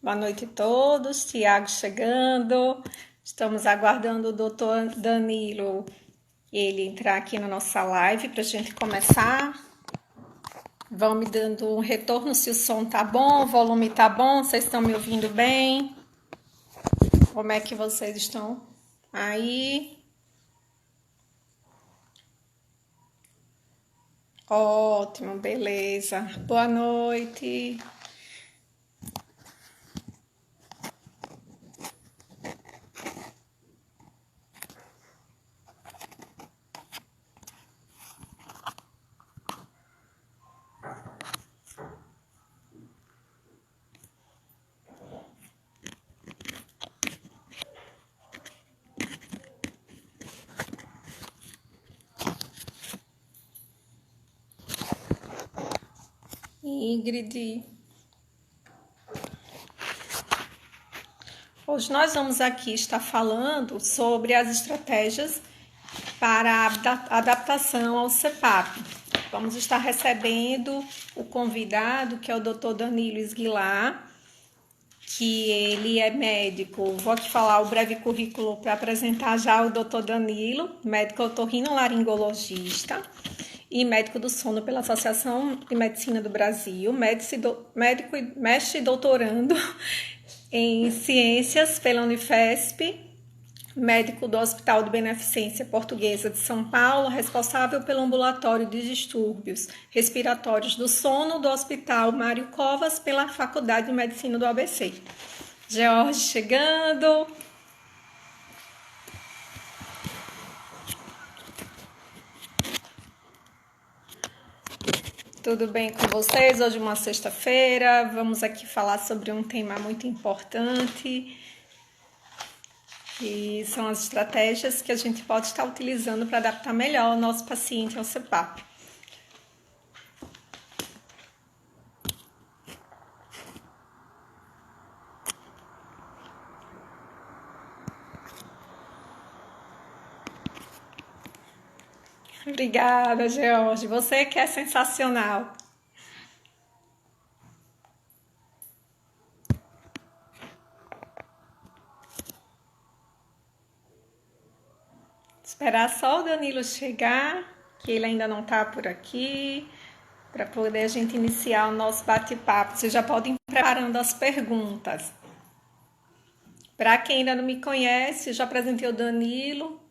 Boa noite a todos. Tiago chegando. Estamos aguardando o doutor Danilo ele entrar aqui na nossa live para a gente começar. Vão me dando um retorno se o som tá bom, o volume tá bom, vocês estão me ouvindo bem? Como é que vocês estão aí? Ótimo, beleza. Boa noite. Ingrid. Hoje nós vamos aqui estar falando sobre as estratégias para a adaptação ao CPAP. Vamos estar recebendo o convidado, que é o Dr. Danilo Esguilar, que ele é médico. Vou aqui falar o breve currículo para apresentar já o Dr. Danilo, médico otorrinolaringologista e médico do sono pela Associação de Medicina do Brasil, médico e mestre doutorando em ciências pela Unifesp, médico do Hospital de Beneficência Portuguesa de São Paulo, responsável pelo ambulatório de distúrbios respiratórios do sono do Hospital Mário Covas, pela Faculdade de Medicina do ABC. George chegando. Tudo bem com vocês? Hoje é uma sexta-feira, vamos aqui falar sobre um tema muito importante, que são as estratégias que a gente pode estar utilizando para adaptar melhor o nosso paciente ao CPAP. Obrigada, George. Você que é sensacional. Esperar só o Danilo chegar, que ele ainda não está por aqui, para poder a gente iniciar o nosso bate-papo. Vocês já podem ir preparando as perguntas. Para quem ainda não me conhece, eu já apresentei o Danilo.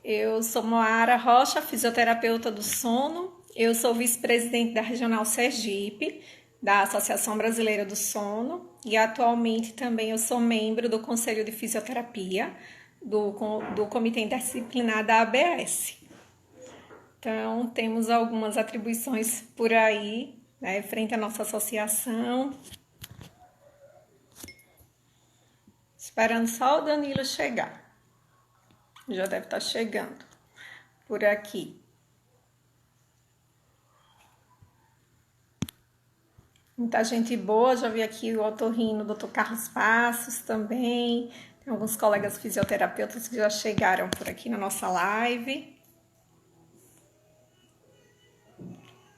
Eu sou Moara Rocha, fisioterapeuta do sono. Eu sou vice-presidente da Regional Sergipe, da Associação Brasileira do Sono, e atualmente também eu sou membro do Conselho de Fisioterapia do Comitê Interdisciplinar da ABS. Então, temos algumas atribuições por aí, né, frente à nossa associação. Esperando só o Danilo chegar. Já deve estar chegando por aqui. Muita gente boa, já vi aqui o otorrino, o Dr. Carlos Passos também. Tem alguns colegas fisioterapeutas que já chegaram por aqui na nossa live.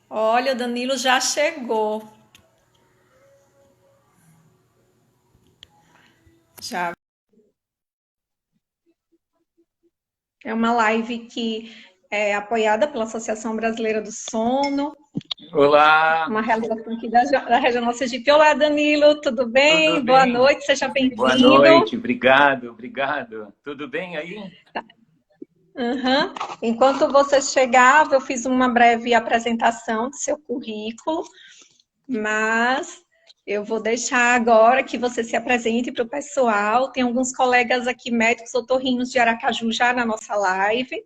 Olha, o Danilo já chegou. Já. É uma live que é apoiada pela Associação Brasileira do Sono. Olá! Uma realização aqui da Regional Sergipe. Olá, Danilo, tudo bem? Tudo Boa bem? noite, seja bem-vindo. Boa noite, obrigado. Tudo bem aí? Uhum. Enquanto você chegava, eu fiz uma breve apresentação do seu currículo, mas eu vou deixar agora que você se apresente para o pessoal. Tem alguns colegas aqui, médicos otorrinos de Aracaju, já na nossa live.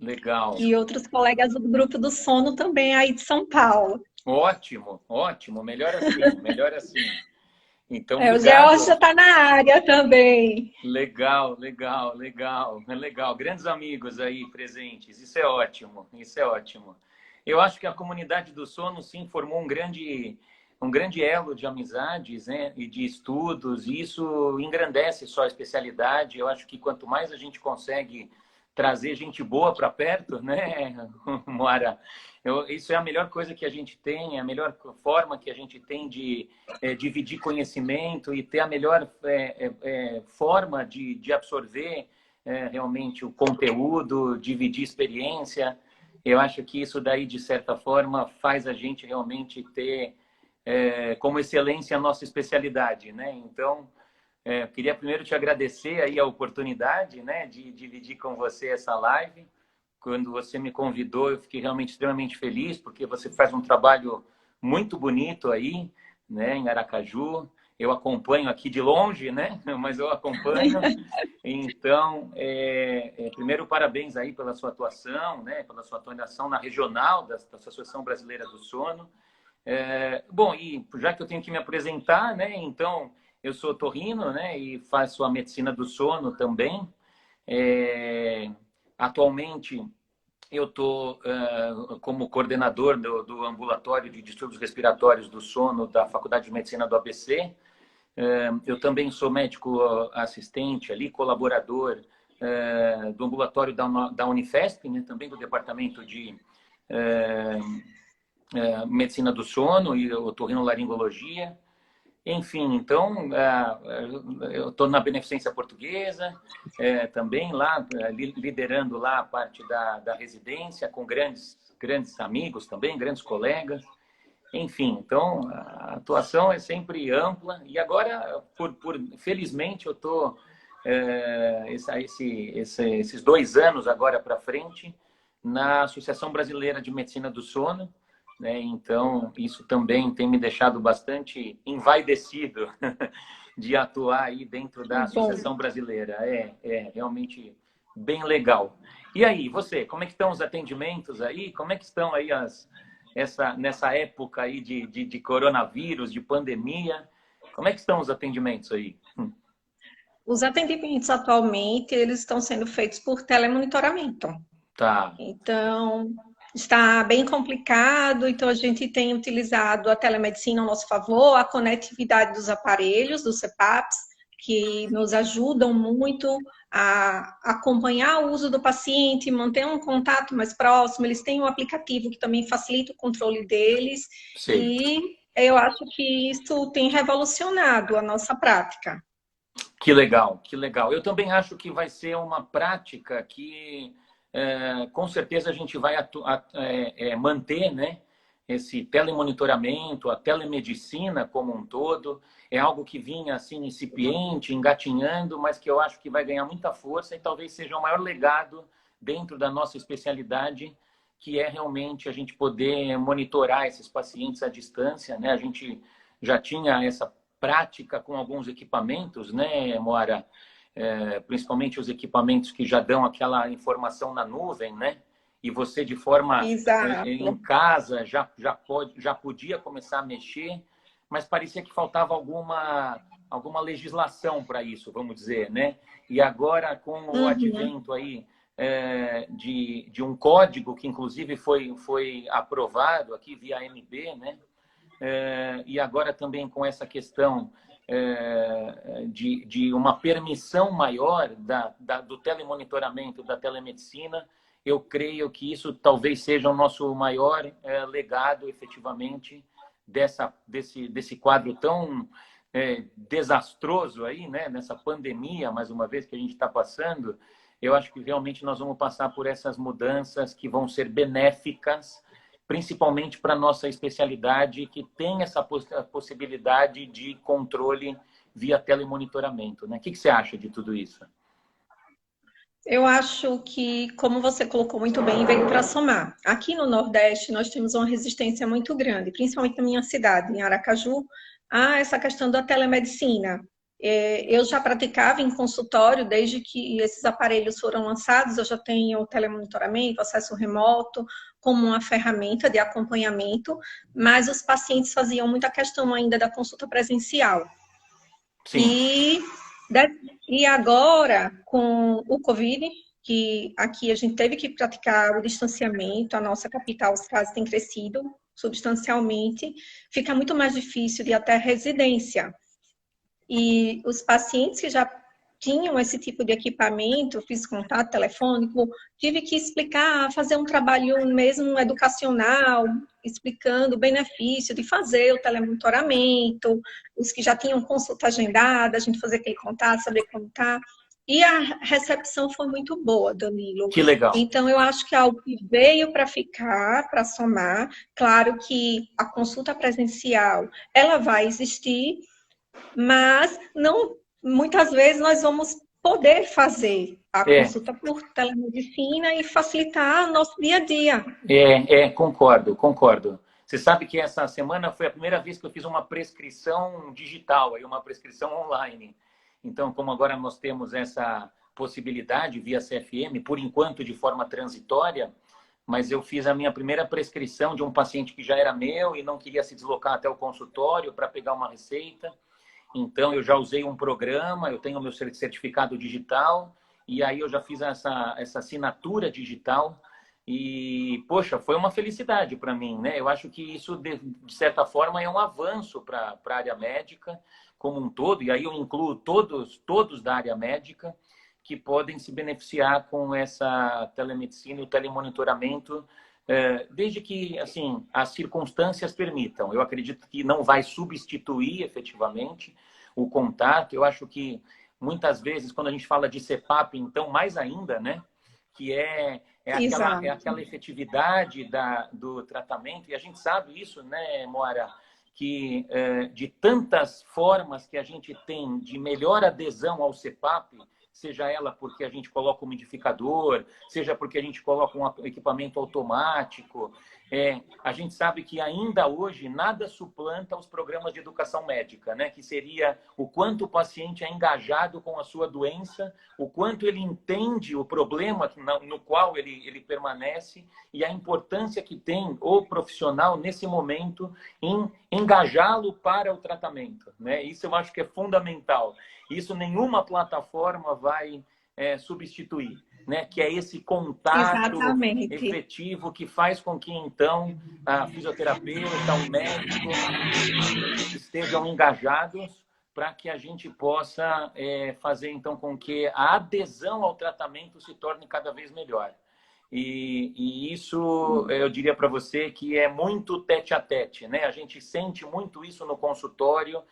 Legal. E outros colegas do grupo do sono também aí de São Paulo. Ótimo. Melhor assim. Então, O obrigado. George já está na área também. Legal. Grandes amigos aí presentes. Isso é ótimo. Eu acho que a comunidade do sono, sim, formou um grande elo de amizades, né, e de estudos, e isso engrandece só a especialidade. Eu acho que quanto mais a gente consegue trazer gente boa para perto, né, Moara? Isso é a melhor coisa que a gente tem, é a melhor forma que a gente tem de dividir conhecimento e ter a melhor forma de absorver realmente o conteúdo, dividir experiência. Eu acho que isso daí, de certa forma, faz a gente realmente ter como excelência a nossa especialidade, né? Então, eu queria primeiro te agradecer aí a oportunidade, né, de dividir com você essa live. Quando você me convidou, eu fiquei realmente extremamente feliz, porque você faz um trabalho muito bonito aí, né, em Aracaju. Eu acompanho aqui de longe, né, mas eu acompanho. Então, primeiro, parabéns aí pela sua atuação, né, pela sua atuação na regional da Associação Brasileira do Sono. Bom, e já que eu tenho que me apresentar, né, então, eu sou otorrino, né, e faço a medicina do sono também. Atualmente, eu estou como coordenador do ambulatório de distúrbios respiratórios do sono da Faculdade de Medicina do ABC. Eu também sou médico assistente ali, colaborador do ambulatório da Unifesp, né, também do departamento de medicina do sono e otorrinolaringologia. Enfim, então, eu estou na Beneficência Portuguesa, também lá, liderando lá a parte da residência, com grandes amigos também, grandes colegas. Enfim, então, a atuação é sempre ampla. E agora, felizmente, eu estou, esses 2 anos agora para frente, na Associação Brasileira de Medicina do Sono, né? Então, isso também tem me deixado bastante envaidecido de atuar aí dentro da Bom, Associação Brasileira. É realmente bem legal. E aí, você, como é que estão os atendimentos aí? Como é que estão aí nessa época aí de coronavírus, de pandemia? Como é que estão os atendimentos aí? os atendimentos atualmente, eles estão sendo feitos por telemonitoramento. Tá. Então, está bem complicado, então a gente tem utilizado a telemedicina ao nosso favor, a conectividade dos aparelhos, dos CPAPs, que nos ajudam muito a acompanhar o uso do paciente, manter um contato mais próximo. Eles têm um aplicativo que também facilita o controle deles, Sei. e eu acho que isso tem revolucionado a nossa prática. Que legal, que legal. Eu também acho que vai ser uma prática que, com certeza, a gente vai manter, né? Esse telemonitoramento, a telemedicina como um todo. É algo que vinha assim incipiente, engatinhando, mas que eu acho que vai ganhar muita força e talvez seja o maior legado dentro da nossa especialidade, que é realmente a gente poder monitorar esses pacientes à distância, né? A gente já tinha essa prática com alguns equipamentos, né, Moara? Principalmente os equipamentos que já dão aquela informação na nuvem, né? E você, de forma em Exato. casa, já podia começar a mexer, mas parecia que faltava alguma legislação para isso, vamos dizer, né? E agora, com o Uhum. advento aí de um código que, inclusive, foi aprovado aqui via ANB, né? E agora também com essa questão de uma permissão maior do telemonitoramento, da telemedicina, eu creio que isso talvez seja o nosso maior legado, efetivamente, desse quadro tão desastroso aí, né? Nessa pandemia, mais uma vez, que a gente está passando. Eu acho que realmente nós vamos passar por essas mudanças que vão ser benéficas, principalmente para a nossa especialidade, que tem essa possibilidade de controle via telemonitoramento, né? O que você acha de tudo isso? Eu acho que, como você colocou muito bem, veio para somar. Aqui no Nordeste, nós temos uma resistência muito grande, principalmente na minha cidade, em Aracaju, a essa questão da telemedicina. Eu já praticava em consultório desde que esses aparelhos foram lançados, eu já tenho o telemonitoramento, acesso remoto, como uma ferramenta de acompanhamento, mas os pacientes faziam muita questão ainda da consulta presencial. Sim. E, e agora, com o Covid, que aqui a gente teve que praticar o distanciamento, a nossa capital, os casos têm crescido substancialmente, fica muito mais difícil de ir até residência. E os pacientes que já tinham esse tipo de equipamento, fiz contato telefônico, tive que explicar, fazer um trabalho mesmo educacional, explicando o benefício de fazer o telemonitoramento, os que já tinham consulta agendada, a gente fazer aquele contato, saber como tá. E a recepção foi muito boa, Danilo. Que legal. Então, eu acho que é algo que veio para ficar, para somar. Claro que a consulta presencial, ela vai existir, mas não, muitas vezes nós vamos poder fazer a É, consulta por telemedicina e facilitar o nosso dia a dia. concordo, concordo. Você sabe que essa semana foi a primeira vez que eu fiz uma prescrição digital, aí uma prescrição online. Então, como agora nós temos essa possibilidade via CFM, por enquanto de forma transitória, mas eu fiz a minha primeira prescrição de um paciente que já era meu e não queria se deslocar até o consultório para pegar uma receita. Então, eu já usei um programa, eu tenho o meu certificado digital, e aí eu já fiz essa assinatura digital. E, poxa, foi uma felicidade para mim, né? Eu acho que isso, de certa forma, é um avanço para a área médica como um todo, e aí eu incluo todos da área médica que podem se beneficiar com essa telemedicina e o telemonitoramento, desde que, assim, as circunstâncias permitam. Eu acredito que não vai substituir efetivamente o contato. Eu acho que muitas vezes, quando a gente fala de CPAP, então, mais ainda, né? Que é aquela efetividade do tratamento, e a gente sabe isso, né, Moara? Que de tantas formas que a gente tem de melhor adesão ao CPAP, seja ela porque a gente coloca um umidificador, seja porque a gente coloca um equipamento automático, a gente sabe que ainda hoje nada suplanta os programas de educação médica, né? Que seria o quanto o paciente é engajado com a sua doença, o quanto ele entende o problema no qual ele permanece e a importância que tem o profissional nesse momento em engajá-lo para o tratamento, né? Isso eu acho que é fundamental. Isso nenhuma plataforma vai substituir, né? Que é esse contato Exatamente. efetivo que faz com que, então, a fisioterapeuta, o médico estejam engajados para que a gente possa fazer, então, com que a adesão ao tratamento se torne cada vez melhor. E isso, eu diria para você, que é muito tete a tete, né? A gente sente muito isso no consultório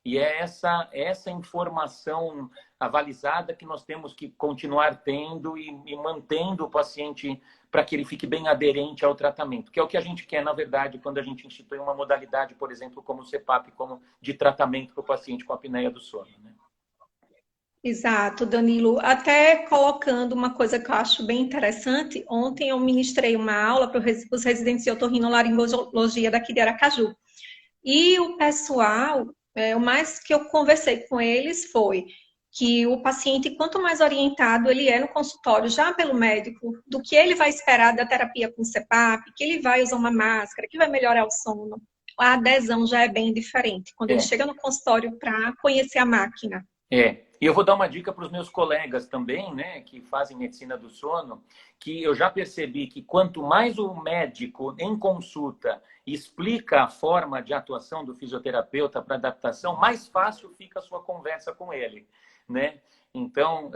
e é essa informação avalizada que nós temos que continuar tendo e mantendo o paciente para que ele fique bem aderente ao tratamento, que é o que a gente quer, na verdade, quando a gente institui uma modalidade, por exemplo, como o CPAP, como de tratamento para o paciente com apneia do sono, né? Exato, Danilo. Até colocando uma coisa que eu acho bem interessante, ontem eu ministrei uma aula para os residentes de otorrinolaringologia daqui de Aracaju. E o pessoal, o mais que eu conversei com eles foi que o paciente, quanto mais orientado ele é no consultório, já pelo médico, do que ele vai esperar da terapia com CPAP, que ele vai usar uma máscara, que vai melhorar o sono, a adesão já é bem diferente quando ele É. chega no consultório para conhecer a máquina. E eu vou dar uma dica para os meus colegas também, né, que fazem medicina do sono, que eu já percebi que quanto mais o médico em consulta explica a forma de atuação do fisioterapeuta para adaptação, mais fácil fica a sua conversa com ele, né? Então,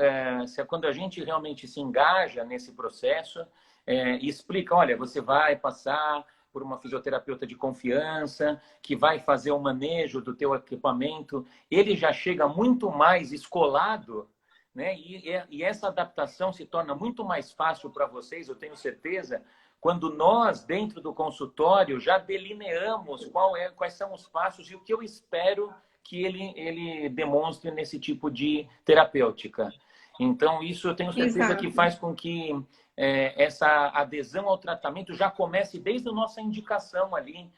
quando a gente realmente se engaja nesse processo e explica, olha, você vai passar por uma fisioterapeuta de confiança, que vai fazer o manejo do teu equipamento, ele já chega muito mais escolado, né? E essa adaptação se torna muito mais fácil para vocês, eu tenho certeza, quando nós, dentro do consultório, já delineamos quais são os passos e o que eu espero que ele demonstre nesse tipo de terapêutica. Então, isso eu tenho certeza que Exato. faz com que essa adesão ao tratamento já comece desde a nossa indicação ali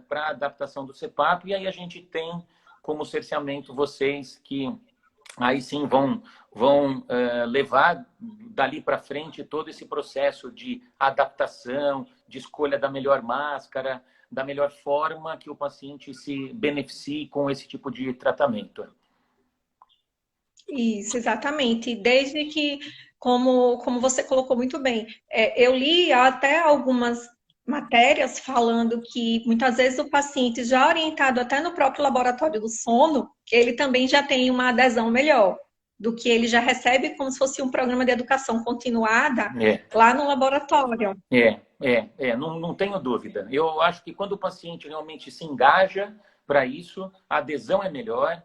para a adaptação do CPAP, e aí a gente tem como cerceamento vocês que aí sim vão levar dali para frente todo esse processo de adaptação, de escolha da melhor máscara, da melhor forma que o paciente se beneficie com esse tipo de tratamento. Isso, exatamente. Desde que, como você colocou muito bem, eu li até algumas matérias falando que muitas vezes o paciente já orientado até no próprio laboratório do sono, ele também já tem uma adesão melhor. do que ele já recebe como se fosse um programa de educação continuada É. lá no laboratório. Não tenho dúvida. Eu acho que quando o paciente realmente se engaja para isso, a adesão é melhor.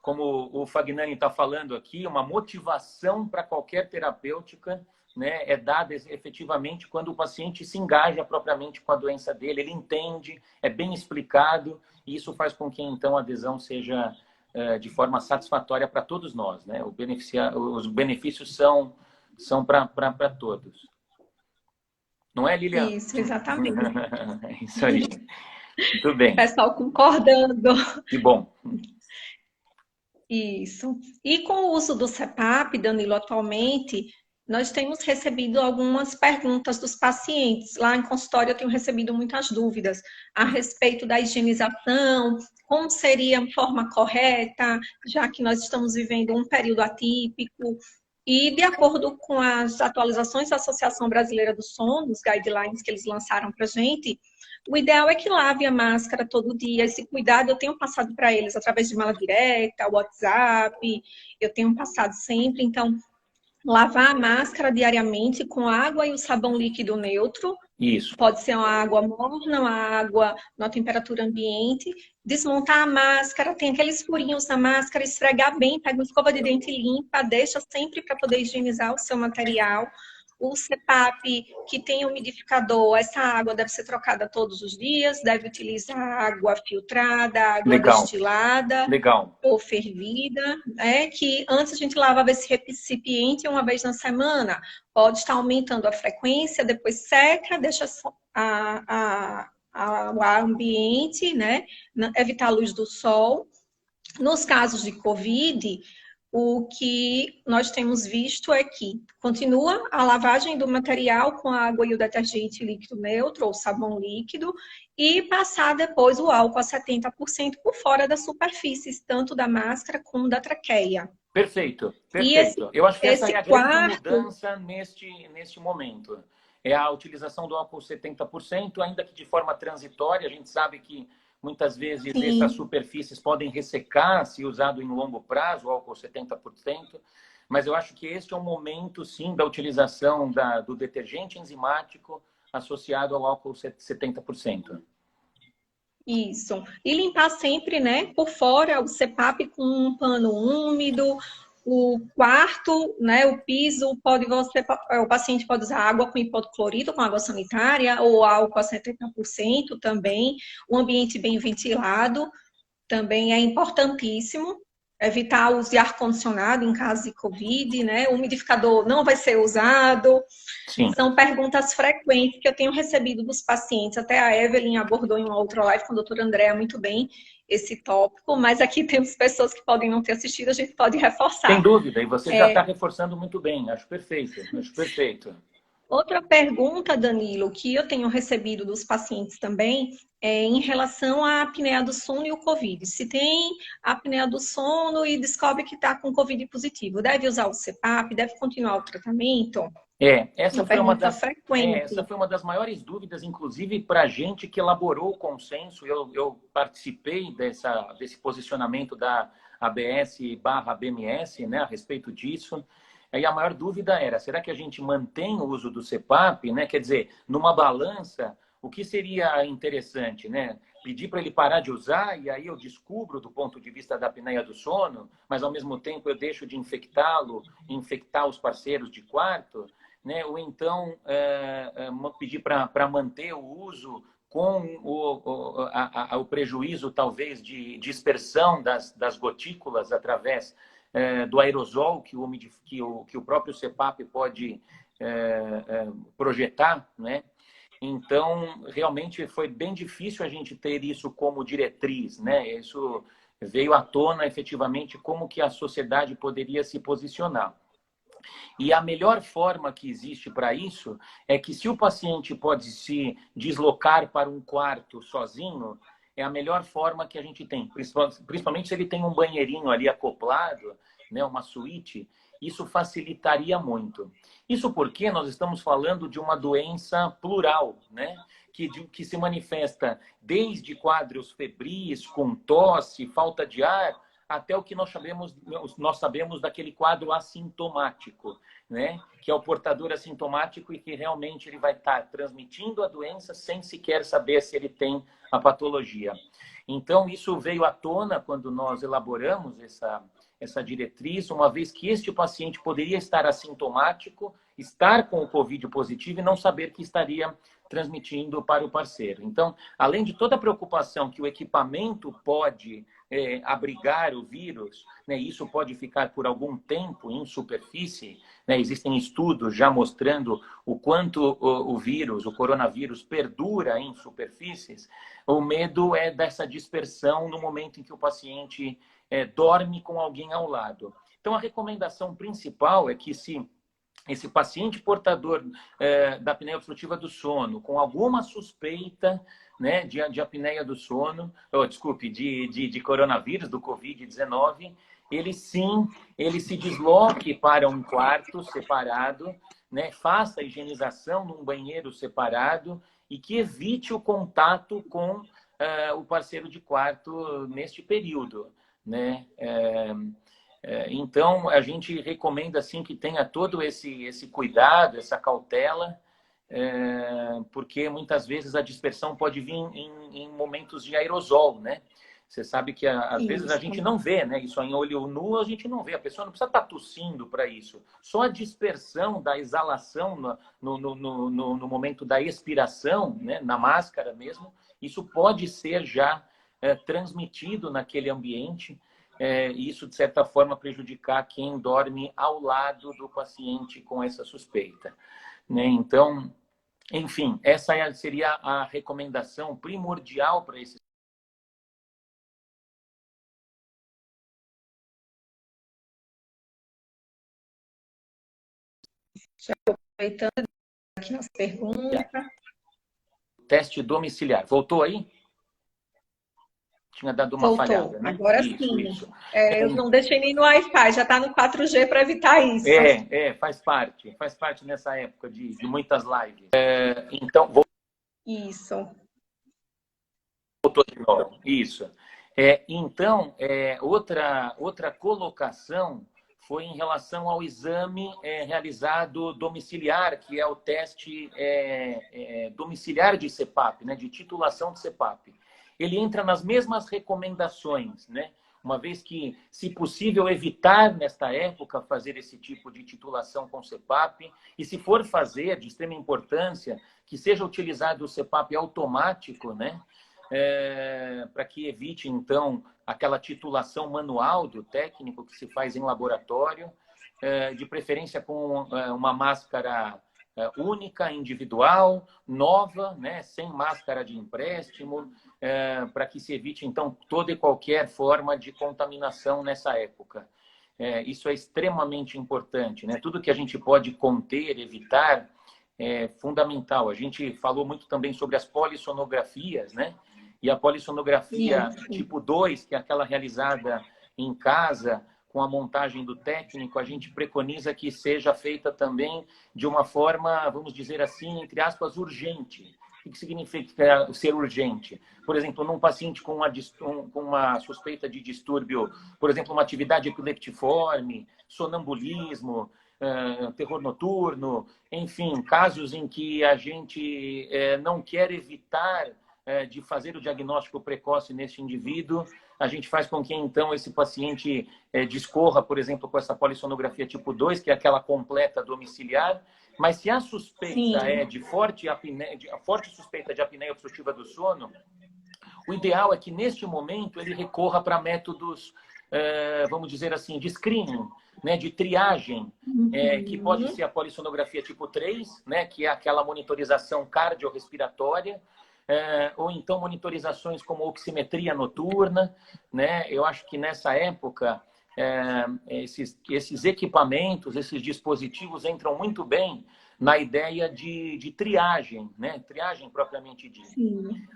Como o Fagnani está falando aqui, uma motivação para qualquer terapêutica, né, é dada efetivamente quando o paciente se engaja propriamente com a doença dele, ele entende, é bem explicado, e isso faz com que, então, a adesão seja de forma satisfatória para todos nós, né? Os benefícios são para todos. Não é, Lilian? Isso, exatamente. É isso aí. Muito bem. Pessoal concordando. Que bom. Isso. E com o uso do CPAP, Danilo, atualmente, nós temos recebido algumas perguntas dos pacientes. Lá em consultório eu tenho recebido muitas dúvidas a respeito da higienização, como seria a forma correta, já que nós estamos vivendo um período atípico. E de acordo com as atualizações da Associação Brasileira do Sono, os guidelines que eles lançaram para a gente, o ideal é que lave a máscara todo dia. Esse cuidado eu tenho passado para eles através de mala direta, WhatsApp, eu tenho passado sempre. Então, lavar a máscara diariamente com água e o sabão líquido neutro. Isso. Pode ser uma água morna, uma água na temperatura ambiente. Desmontar a máscara, tem aqueles furinhos na máscara, esfregar bem, pega uma escova de dente limpa, deixa sempre para poder higienizar o seu material. O CPAP, que tem umidificador, essa água deve ser trocada todos os dias, deve utilizar água filtrada, água destilada ou fervida, né? Que antes a gente lavava esse recipiente uma vez na semana, pode estar aumentando a frequência, depois seca, deixa o ar ambiente, né? Evitar a luz do sol. Nos casos de Covid, o que nós temos visto é que continua a lavagem do material com a água e o detergente líquido neutro ou sabão líquido e passar depois o álcool a 70% por fora das superfícies, tanto da máscara como da traqueia. Perfeito, perfeito. Eu acho que essa é a grande mudança neste momento. É a utilização do álcool 70%, ainda que de forma transitória. A gente sabe que muitas vezes essas superfícies podem ressecar se usado em longo prazo, o álcool 70%. Mas eu acho que este é o momento, sim, da utilização do detergente enzimático associado ao álcool 70%. Isso. E limpar sempre, né, por fora, o CPAP com um pano úmido, o quarto, né, o piso, o paciente pode usar água com hipoclorito, com água sanitária, ou álcool a 70% também. O ambiente bem ventilado também é importantíssimo. Evitar o uso de ar-condicionado em caso de Covid, né? O umidificador não vai ser usado. Sim. São perguntas frequentes que eu tenho recebido dos pacientes. Até a Evelyn abordou em uma outra live com a doutora Andréa muito bem esse tópico, mas aqui temos pessoas que podem não ter assistido, a gente pode reforçar. Sem dúvida, e você já está reforçando muito bem. Acho perfeito, acho perfeito. Outra pergunta, Danilo, que eu tenho recebido dos pacientes também, é em relação à apneia do sono e o Covid. Se tem apneia do sono e descobre que está com Covid positivo, deve usar o CPAP, deve continuar o tratamento? Essa foi uma das maiores dúvidas, inclusive para a gente que elaborou o consenso. Eu participei desse posicionamento da ABS/BMS, né, a respeito disso. Aí a maior dúvida era, será que a gente mantém o uso do CPAP, né? Quer dizer, numa balança, o que seria interessante, né? Pedir para ele parar de usar e aí eu descubro do ponto de vista da apneia do sono, mas ao mesmo tempo eu deixo de infectá-lo, infectar os parceiros de quarto, né? Ou então pedir para manter o uso com o prejuízo, talvez, de dispersão das gotículas através do aerosol que o próprio CPAP pode projetar, né? Então, realmente foi bem difícil a gente ter isso como diretriz, né? Isso veio à tona, efetivamente, como que a sociedade poderia se posicionar. E a melhor forma que existe para isso é que se o paciente pode se deslocar para um quarto sozinho, é a melhor forma que a gente tem. Principalmente se ele tem um banheirinho ali acoplado, né, uma suíte, isso facilitaria muito. Isso porque nós estamos falando de uma doença plural, né? Que se manifesta desde quadros febris, com tosse, falta de ar, até o que nós sabemos daquele quadro assintomático, né? Que é o portador assintomático e que realmente ele vai estar transmitindo a doença sem sequer saber se ele tem a patologia. Então, isso veio à tona quando nós elaboramos essa diretriz, uma vez que este paciente poderia estar assintomático, estar com o Covid positivo e não saber que estaria transmitindo para o parceiro. Então, além de toda a preocupação que o equipamento pode abrigar o vírus, né, isso pode ficar por algum tempo em superfície, né, existem estudos já mostrando o quanto o vírus, o coronavírus, perdura em superfícies, o medo é dessa dispersão no momento em que o paciente dorme com alguém ao lado. Então, a recomendação principal é que se esse paciente portador da apneia obstrutiva do sono, com alguma suspeita, né, de apneia do sono, de coronavírus, do Covid-19, ele se desloque para um quarto separado, né, faça a higienização num banheiro separado e que evite o contato com o parceiro de quarto neste período, né? Então, a gente recomenda assim, que tenha todo esse cuidado, essa cautela, porque muitas vezes a dispersão pode vir em momentos de aerosol, né? Você sabe que às vezes a gente não vê, né? Isso em olho nu a gente não vê. A pessoa não precisa estar tossindo para isso. Só a dispersão da exalação no momento da expiração, né? Na máscara mesmo, isso pode ser já transmitido naquele ambiente. E isso, de certa forma, prejudicar quem dorme ao lado do paciente com essa suspeita, né? Então, enfim, essa seria a recomendação primordial para esse. Já aproveitando aqui as perguntas. Teste domiciliar. Voltou aí? Tinha dado uma falhada, né? Agora sim. Eu não deixei nem no Wi-Fi, já está no 4G para evitar isso. Faz parte nessa época de muitas lives. Então, Isso. Voltou de novo. Isso. Então, outra colocação foi em relação ao exame realizado domiciliar, que é o teste domiciliar de CPAP, né, de titulação de CPAP. Ele entra nas mesmas recomendações, né? Uma vez que, se possível, evitar, nesta época, fazer esse tipo de titulação com CPAP, e se for fazer, de extrema importância, que seja utilizado o CPAP automático, né? Para que evite, então, aquela titulação manual do técnico que se faz em laboratório, de preferência com uma máscara única, individual, nova, né, sem máscara de empréstimo, para que se evite, então, toda e qualquer forma de contaminação nessa época. Isso é extremamente importante, né? Tudo que a gente pode conter, evitar, é fundamental. A gente falou muito também sobre as polissonografias, né? E a polissonografia tipo 2, que é aquela realizada em casa, com a montagem do técnico, a gente preconiza que seja feita também de uma forma, vamos dizer assim, entre aspas, urgente. O que significa ser urgente? Por exemplo, num paciente com uma suspeita de distúrbio, por exemplo, uma atividade epileptiforme, sonambulismo, terror noturno, enfim, casos em que a gente não quer evitar de fazer o diagnóstico precoce nesse indivíduo, a gente faz com que, então, esse paciente discorra, por exemplo, com essa polissonografia tipo 2, que é aquela completa domiciliar, mas se a suspeita é de forte suspeita de apneia obstrutiva do sono, o ideal é que, neste momento, ele recorra para métodos, vamos dizer assim, de screening, né, de triagem, que pode ser a polissonografia tipo 3, né, que é aquela monitorização cardiorrespiratória, ou então monitorizações como oximetria noturna, né? Eu acho que nessa época esses equipamentos, esses dispositivos entram muito bem na ideia de triagem, né? Triagem propriamente dita.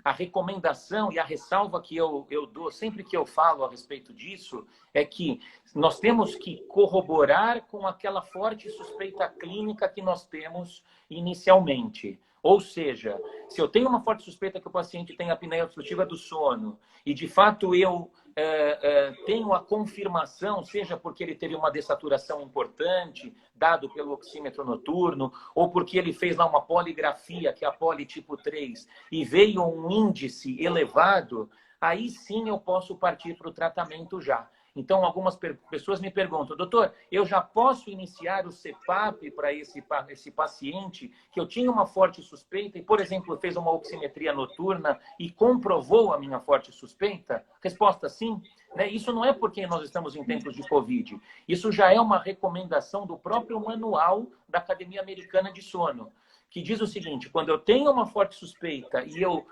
A recomendação e a ressalva que eu dou sempre que eu falo a respeito disso é que nós temos que corroborar com aquela forte suspeita clínica que nós temos inicialmente. Ou seja, se eu tenho uma forte suspeita que o paciente tem apneia obstrutiva do sono e, de fato, eu tenho a confirmação, seja porque ele teve uma dessaturação importante, dado pelo oxímetro noturno, ou porque ele fez lá uma poligrafia, que é a poli tipo 3, e veio um índice elevado, aí sim eu posso partir para o tratamento já. Então, algumas pessoas me perguntam, doutor, eu já posso iniciar o CPAP para esse paciente que eu tinha uma forte suspeita e, por exemplo, fez uma oximetria noturna e comprovou a minha forte suspeita? Resposta sim. Né? Isso não é porque nós estamos em tempos de Covid. Isso já é uma recomendação do próprio manual da Academia Americana de Sono, que diz o seguinte, quando eu tenho uma forte suspeita e eu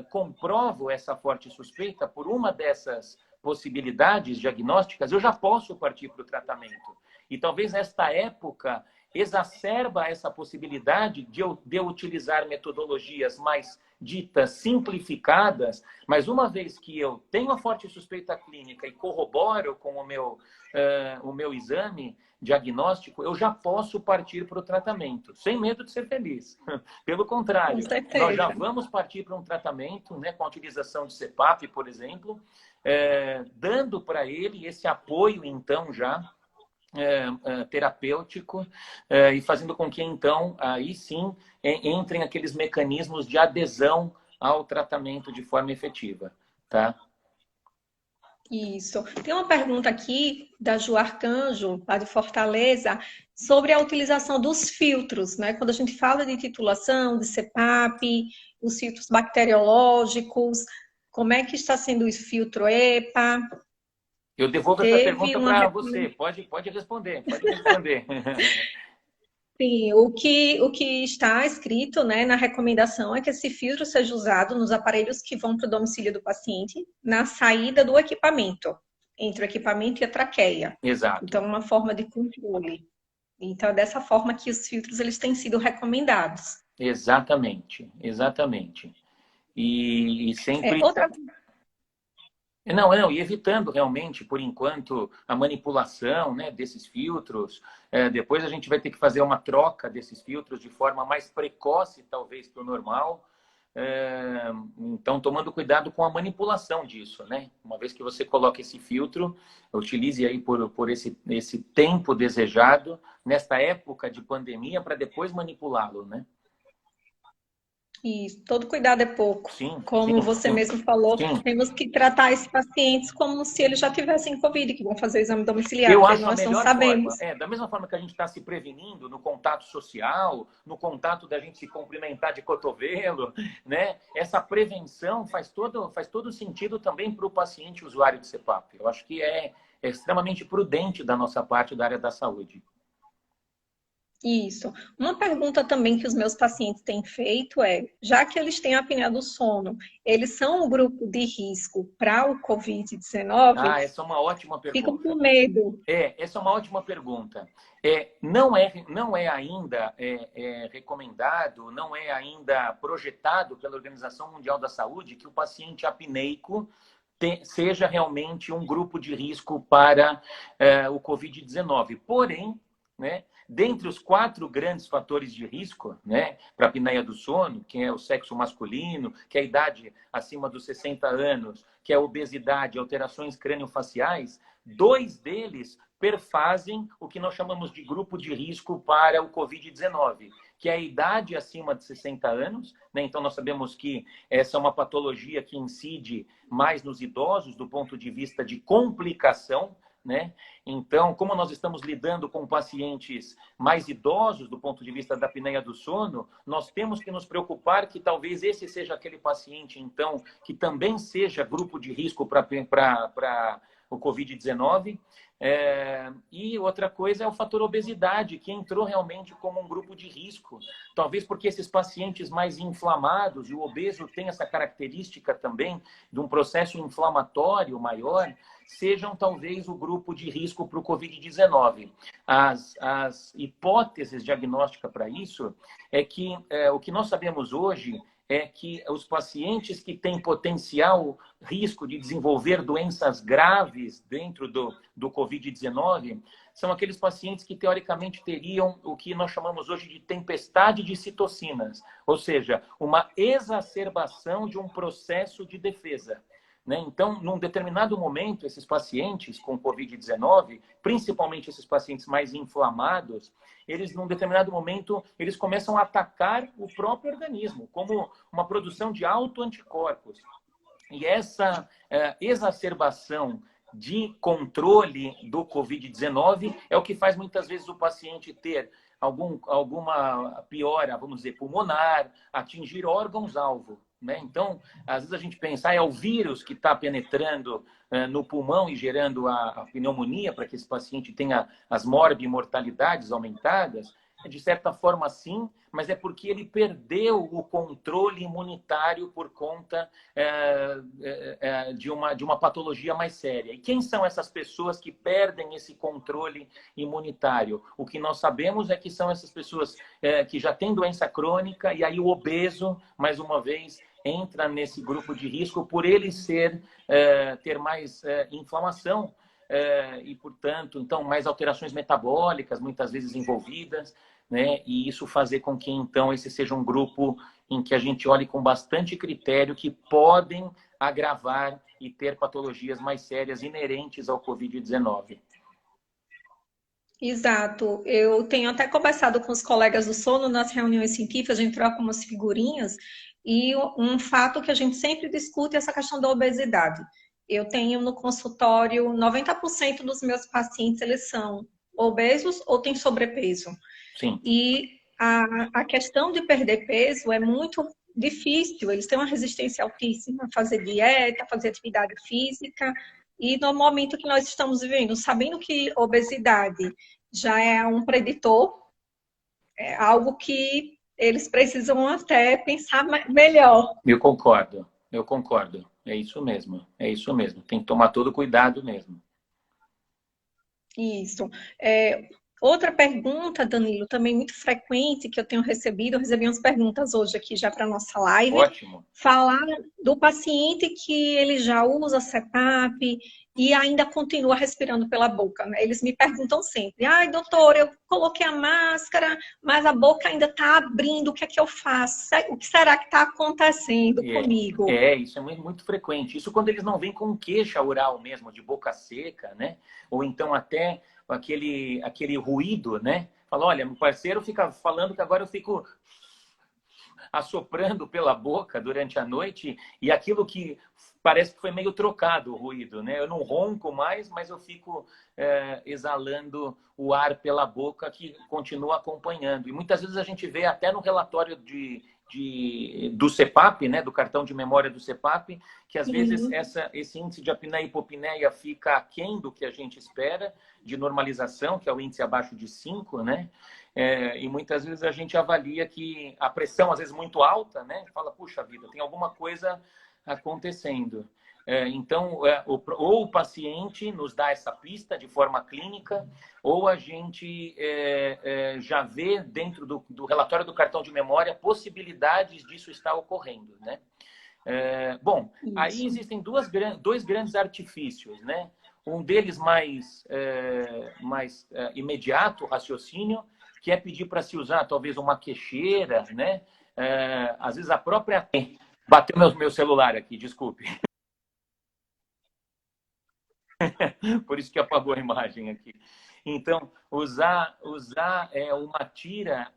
comprovo essa forte suspeita por uma dessas possibilidades diagnósticas, eu já posso partir para o tratamento. E talvez esta época exacerba essa possibilidade de eu utilizar metodologias mais ditas simplificadas, mas uma vez que eu tenho a forte suspeita clínica e corroboro com o meu exame diagnóstico, eu já posso partir para o tratamento, sem medo de ser feliz. Pelo contrário, nós já vamos partir para um tratamento, né, com a utilização de CPAP, por exemplo, dando para ele esse apoio, então, já terapêutico e fazendo com que, então, aí sim, entrem aqueles mecanismos de adesão ao tratamento de forma efetiva, tá? Isso. Tem uma pergunta aqui da Ju Arcanjo, lá de Fortaleza, sobre a utilização dos filtros, né? Quando a gente fala de titulação, de CPAP, os filtros bacteriológicos, como é que está sendo o filtro EPA? Eu devolvo essa pergunta para você. Pode responder, pode responder. Sim, o que está escrito, né, na recomendação é que esse filtro seja usado nos aparelhos que vão para o domicílio do paciente, na saída do equipamento, entre o equipamento e a traqueia. Exato. Então, uma forma de controle. Então, é dessa forma que os filtros eles têm sido recomendados. Exatamente, exatamente. E sempre... Outra... Não, e evitando realmente, por enquanto, a manipulação, né, desses filtros. Depois a gente vai ter que fazer uma troca desses filtros de forma mais precoce, talvez, que o normal. Então, tomando cuidado com a manipulação disso, né? Uma vez que você coloca esse filtro, utilize aí por esse tempo desejado, nesta época de pandemia, para depois manipulá-lo, né? E todo cuidado é pouco. Sim, Como sim, você sim, mesmo falou, sim. temos que tratar esses pacientes como se eles já tivessem Covid, que vão fazer o exame domiciliar, Eu porque acho a nós não melhor sabemos. forma. Da mesma forma que a gente está se prevenindo no contato social, no contato da gente se cumprimentar de cotovelo, né? Essa prevenção faz todo sentido também para o paciente usuário de CPAP. Eu acho que é extremamente prudente da nossa parte da área da saúde. Isso. Uma pergunta também que os meus pacientes têm feito é, já que eles têm apneia do sono, eles são um grupo de risco para o COVID-19? Essa é uma ótima Ficam pergunta. com medo. Essa é uma ótima pergunta. Não é ainda recomendado, não é ainda projetado pela Organização Mundial da Saúde que o paciente apneico seja realmente um grupo de risco para o Covid-19. Porém, né, dentre os 4 grandes fatores de risco, né, para a apneia do sono, que é o sexo masculino, que é a idade acima dos 60 anos, que é a obesidade, alterações crâniofaciais, 2 deles perfazem o que nós chamamos de grupo de risco para o Covid-19, que é a idade acima de 60 anos, né? Então, nós sabemos que essa é uma patologia que incide mais nos idosos do ponto de vista de complicação, né? Então, como nós estamos lidando com pacientes mais idosos do ponto de vista da apneia do sono, nós temos que nos preocupar que talvez esse seja aquele paciente, então, que também seja grupo de risco para o Covid-19. E outra coisa é o fator obesidade, que entrou realmente como um grupo de risco. Talvez porque esses pacientes mais inflamados, e o obeso tem essa característica também de um processo inflamatório maior, sejam talvez o grupo de risco para o Covid-19. As hipóteses diagnósticas para isso é que o que nós sabemos hoje é que os pacientes que têm potencial risco de desenvolver doenças graves dentro do Covid-19 são aqueles pacientes que, teoricamente, teriam o que nós chamamos hoje de tempestade de citocinas, ou seja, uma exacerbação de um processo de defesa. né? Então, num determinado momento, esses pacientes com Covid-19, principalmente esses pacientes mais inflamados, eles, num determinado momento, eles começam a atacar o próprio organismo, como uma produção de autoanticorpos. E essa exacerbação de controle do Covid-19 é o que faz muitas vezes o paciente ter alguma piora, vamos dizer, pulmonar, atingir órgãos-alvo, né? Então, às vezes a gente pensa, é o vírus que está penetrando no pulmão e gerando a pneumonia para que esse paciente tenha as morbimortalidades aumentadas. De certa forma, sim, mas é porque ele perdeu o controle imunitário por conta de uma patologia mais séria. E quem são essas pessoas que perdem esse controle imunitário? O que nós sabemos é que são essas pessoas que já têm doença crônica, e aí o obeso, mais uma vez, entra nesse grupo de risco por ele ter mais inflamação, e, portanto, então, mais alterações metabólicas, muitas vezes envolvidas, né? E isso fazer com que, então, esse seja um grupo em que a gente olhe com bastante critério, que podem agravar e ter patologias mais sérias inerentes ao Covid-19. Exato. Eu tenho até conversado com os colegas do sono nas reuniões científicas, a gente troca umas figurinhas, e um fato que a gente sempre discute é essa questão da obesidade. Eu tenho no consultório 90% dos meus pacientes, eles são obesos ou têm sobrepeso. Sim. E a questão de perder peso é muito difícil, eles têm uma resistência altíssima a fazer dieta, a fazer atividade física, e no momento que nós estamos vivendo, sabendo que obesidade já é um preditor, é algo que eles precisam até pensar melhor. Eu concordo, eu concordo. É isso mesmo, é isso mesmo. Tem que tomar todo cuidado mesmo. Isso. Outra pergunta, Danilo, também muito frequente que eu tenho recebido, eu recebi umas perguntas hoje aqui já para a nossa live. Ótimo. Falar do paciente que ele já usa CPAP e ainda continua respirando pela boca, né? Eles me perguntam sempre, ai, doutor, eu coloquei a máscara, mas a boca ainda está abrindo, o que é que eu faço? O que será que está acontecendo comigo? Isso é muito, muito frequente. Isso quando eles não vêm com queixa oral mesmo, de boca seca, né? Ou então até aquele ruído, né? Fala, olha, meu parceiro fica falando que agora eu fico assoprando pela boca durante a noite, e aquilo que parece que foi meio trocado o ruído, né? Eu não ronco mais, mas eu fico exalando o ar pela boca, que continua acompanhando. E muitas vezes a gente vê até no relatório do CPAP, né, do cartão de memória do CPAP, que às vezes esse índice de apneia e hipopneia fica aquém do que a gente espera de normalização, que é o índice abaixo de 5, né? E muitas vezes a gente avalia que a pressão, às vezes, muito alta, né? Fala, puxa vida, tem alguma coisa acontecendo. Então, ou o paciente nos dá essa pista de forma clínica, ou a gente já vê dentro do relatório do cartão de memória possibilidades disso estar ocorrendo, né? Bom, aí existem dois grandes artifícios, né? Um deles mais imediato, raciocínio, que é pedir para se usar talvez uma queixeira, né? Às vezes a própria... Bateu meu celular aqui, desculpe. Por isso que apagou a imagem aqui. Então, usar uma tira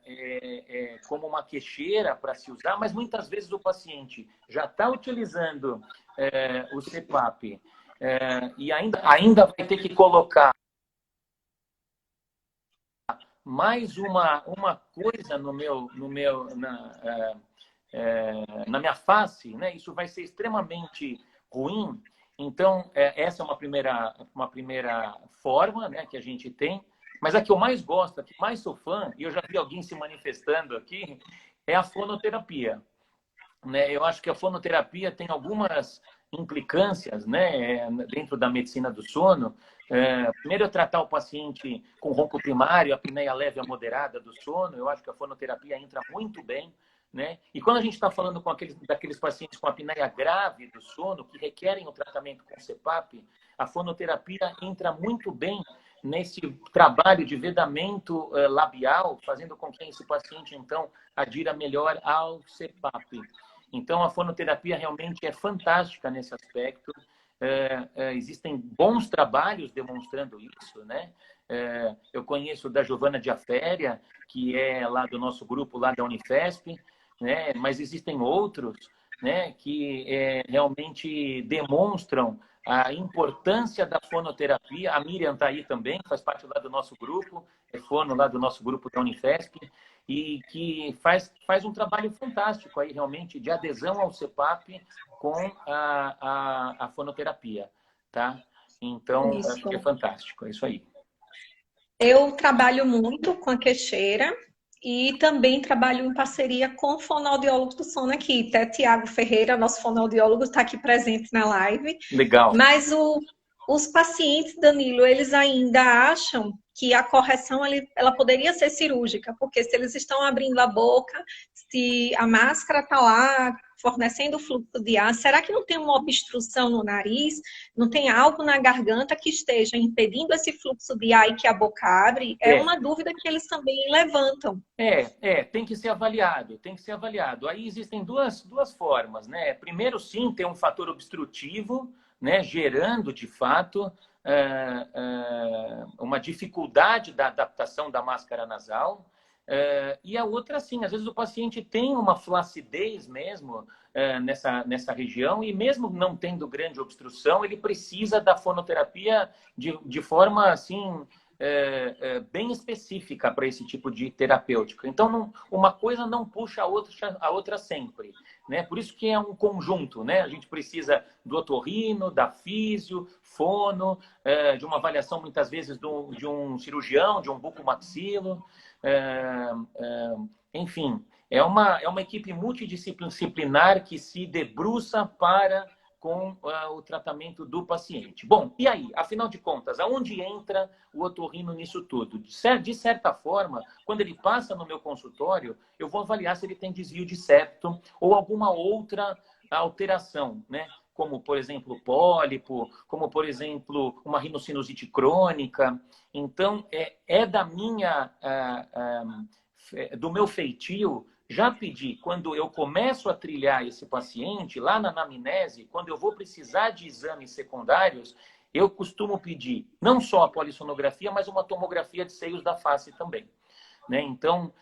como uma queixeira para se usar, mas muitas vezes o paciente já está utilizando o CPAP e ainda vai ter que colocar mais uma coisa na minha face, né? Isso vai ser extremamente ruim. Então, essa é uma primeira forma, né, que a gente tem. Mas a que eu mais gosto, a que mais sou fã, e eu já vi alguém se manifestando aqui, é a fonoterapia. Né? Eu acho que a fonoterapia tem algumas implicâncias, né, dentro da medicina do sono. Primeiro, tratar o paciente com ronco primário, a apneia leve a moderada do sono. Eu acho que a fonoterapia entra muito bem. Né? E quando a gente está falando daqueles pacientes com apneia grave do sono, que requerem o tratamento com CPAP, a fonoterapia entra muito bem nesse trabalho de vedamento labial, fazendo com que esse paciente, então, adira melhor ao CPAP. Então, a fonoterapia realmente é fantástica nesse aspecto. Existem bons trabalhos demonstrando isso, né? Eu conheço da Giovana Diaféria, que é lá do nosso grupo, lá da Unifesp, né? Mas existem outros, né, que realmente demonstram a importância da fonoterapia. A Miriam está aí também, faz parte lá do nosso grupo, é fono lá do nosso grupo da Unifesp, e que faz um trabalho fantástico aí, realmente, de adesão ao CPAP com a fonoterapia, tá? Então, acho que é Isso. fantástico, é isso aí. Eu trabalho muito com a queixeira e também trabalho em parceria com fonoaudiólogos do sono aqui. Até Tiago Ferreira, nosso fonoaudiólogo, está aqui presente na live. Legal. Mas os pacientes, Danilo, eles ainda acham que a correção ela poderia ser cirúrgica, porque se eles estão abrindo a boca, se a máscara está lá fornecendo fluxo de ar, será que não tem uma obstrução no nariz? Não tem algo na garganta que esteja impedindo esse fluxo de ar e que a boca abre? É É, uma dúvida que eles também levantam. tem que ser avaliado, tem que ser avaliado. Aí existem duas formas, né? Primeiro, sim, tem um fator obstrutivo, né, gerando, de fato, uma dificuldade da adaptação da máscara nasal. E a outra, sim, às vezes o paciente tem uma flacidez mesmo nessa região e mesmo não tendo grande obstrução, ele precisa da fonoterapia de forma, assim, bem específica para esse tipo de terapêutica. Então, uma coisa não puxa a outra sempre, né? Por isso que é um conjunto, né? A gente precisa do otorrino, da físio, fono, de uma avaliação, muitas vezes, de um cirurgião, de um bucomaxilo. Enfim, é uma equipe multidisciplinar que se debruça com o tratamento do paciente. Bom, e aí? Afinal de contas, aonde entra o otorrino nisso tudo? De certa forma, quando ele passa no meu consultório, eu vou avaliar se ele tem desvio de septo ou alguma outra alteração, né? Como, por exemplo, pólipo, como, por exemplo, uma rinocinusite crônica. Então, do meu feitio já pedi, quando eu começo a trilhar esse paciente, lá na anamnese, quando eu vou precisar de exames secundários, eu costumo pedir não só a polissonografia, mas uma tomografia de seios da face também, né? Então,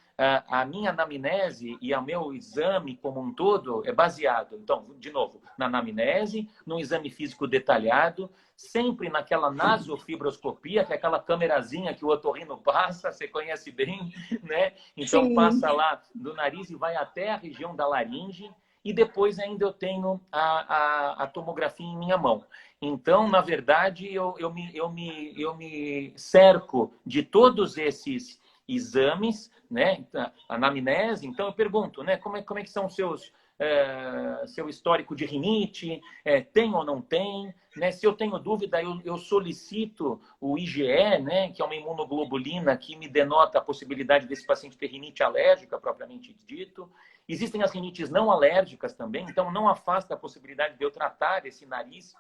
a minha anamnese e o meu exame como um todo é baseado, então, de novo, na anamnese, num exame físico detalhado, sempre naquela nasofibroscopia, que é aquela câmerazinha que o otorrino passa, você conhece bem, né? Então, Sim. passa lá do nariz e vai até a região da laringe, e depois ainda eu tenho a tomografia em minha mão. Então, na verdade, eu me cerco de todos esses exames, né? Anamnese. Então, eu pergunto, né? Como é que são seu histórico de rinite? Tem ou não tem? Né? Se eu tenho dúvida, eu solicito o IgE, né? Que é uma imunoglobulina que me denota a possibilidade desse paciente ter rinite alérgica, propriamente dito. Existem as rinites não alérgicas também, então não afasta a possibilidade de eu tratar esse nariz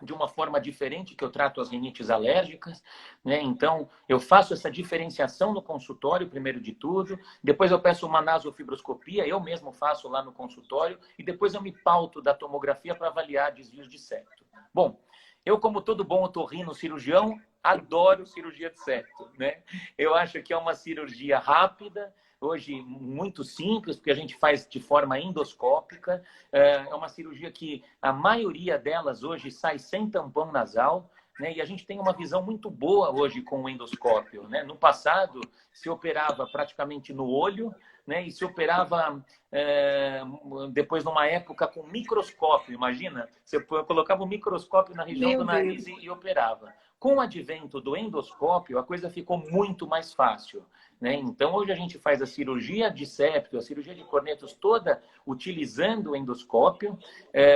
de uma forma diferente que eu trato as rinites alérgicas, né? Então, eu faço essa diferenciação no consultório, primeiro de tudo, depois eu peço uma nasofibroscopia, eu mesmo faço lá no consultório, e depois eu me pauto da tomografia para avaliar desvios de septo. Bom, eu, como todo bom otorrino cirurgião, adoro cirurgia de septo, né? Eu acho que é uma cirurgia rápida, hoje muito simples, porque a gente faz de forma endoscópica. É uma cirurgia que a maioria delas hoje sai sem tampão nasal, né? E a gente tem uma visão muito boa hoje com o endoscópio, né? No passado, se operava praticamente no olho, né? E se operava depois, numa época, com microscópio. Imagina, você colocava um microscópio na região do Meu nariz Deus. e operava. Com o advento do endoscópio, a coisa ficou muito mais fácil, né? Então, hoje a gente faz a cirurgia de septo, a cirurgia de cornetos toda utilizando o endoscópio,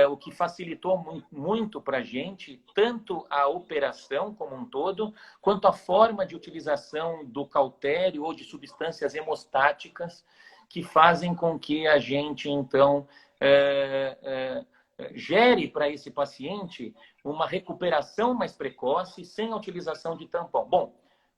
o que facilitou muito para a gente, tanto a operação como um todo, quanto a forma de utilização do cautério ou de substâncias hemostáticas que fazem com que a gente, então, gere para esse paciente uma recuperação mais precoce sem a utilização de tampão. Bom,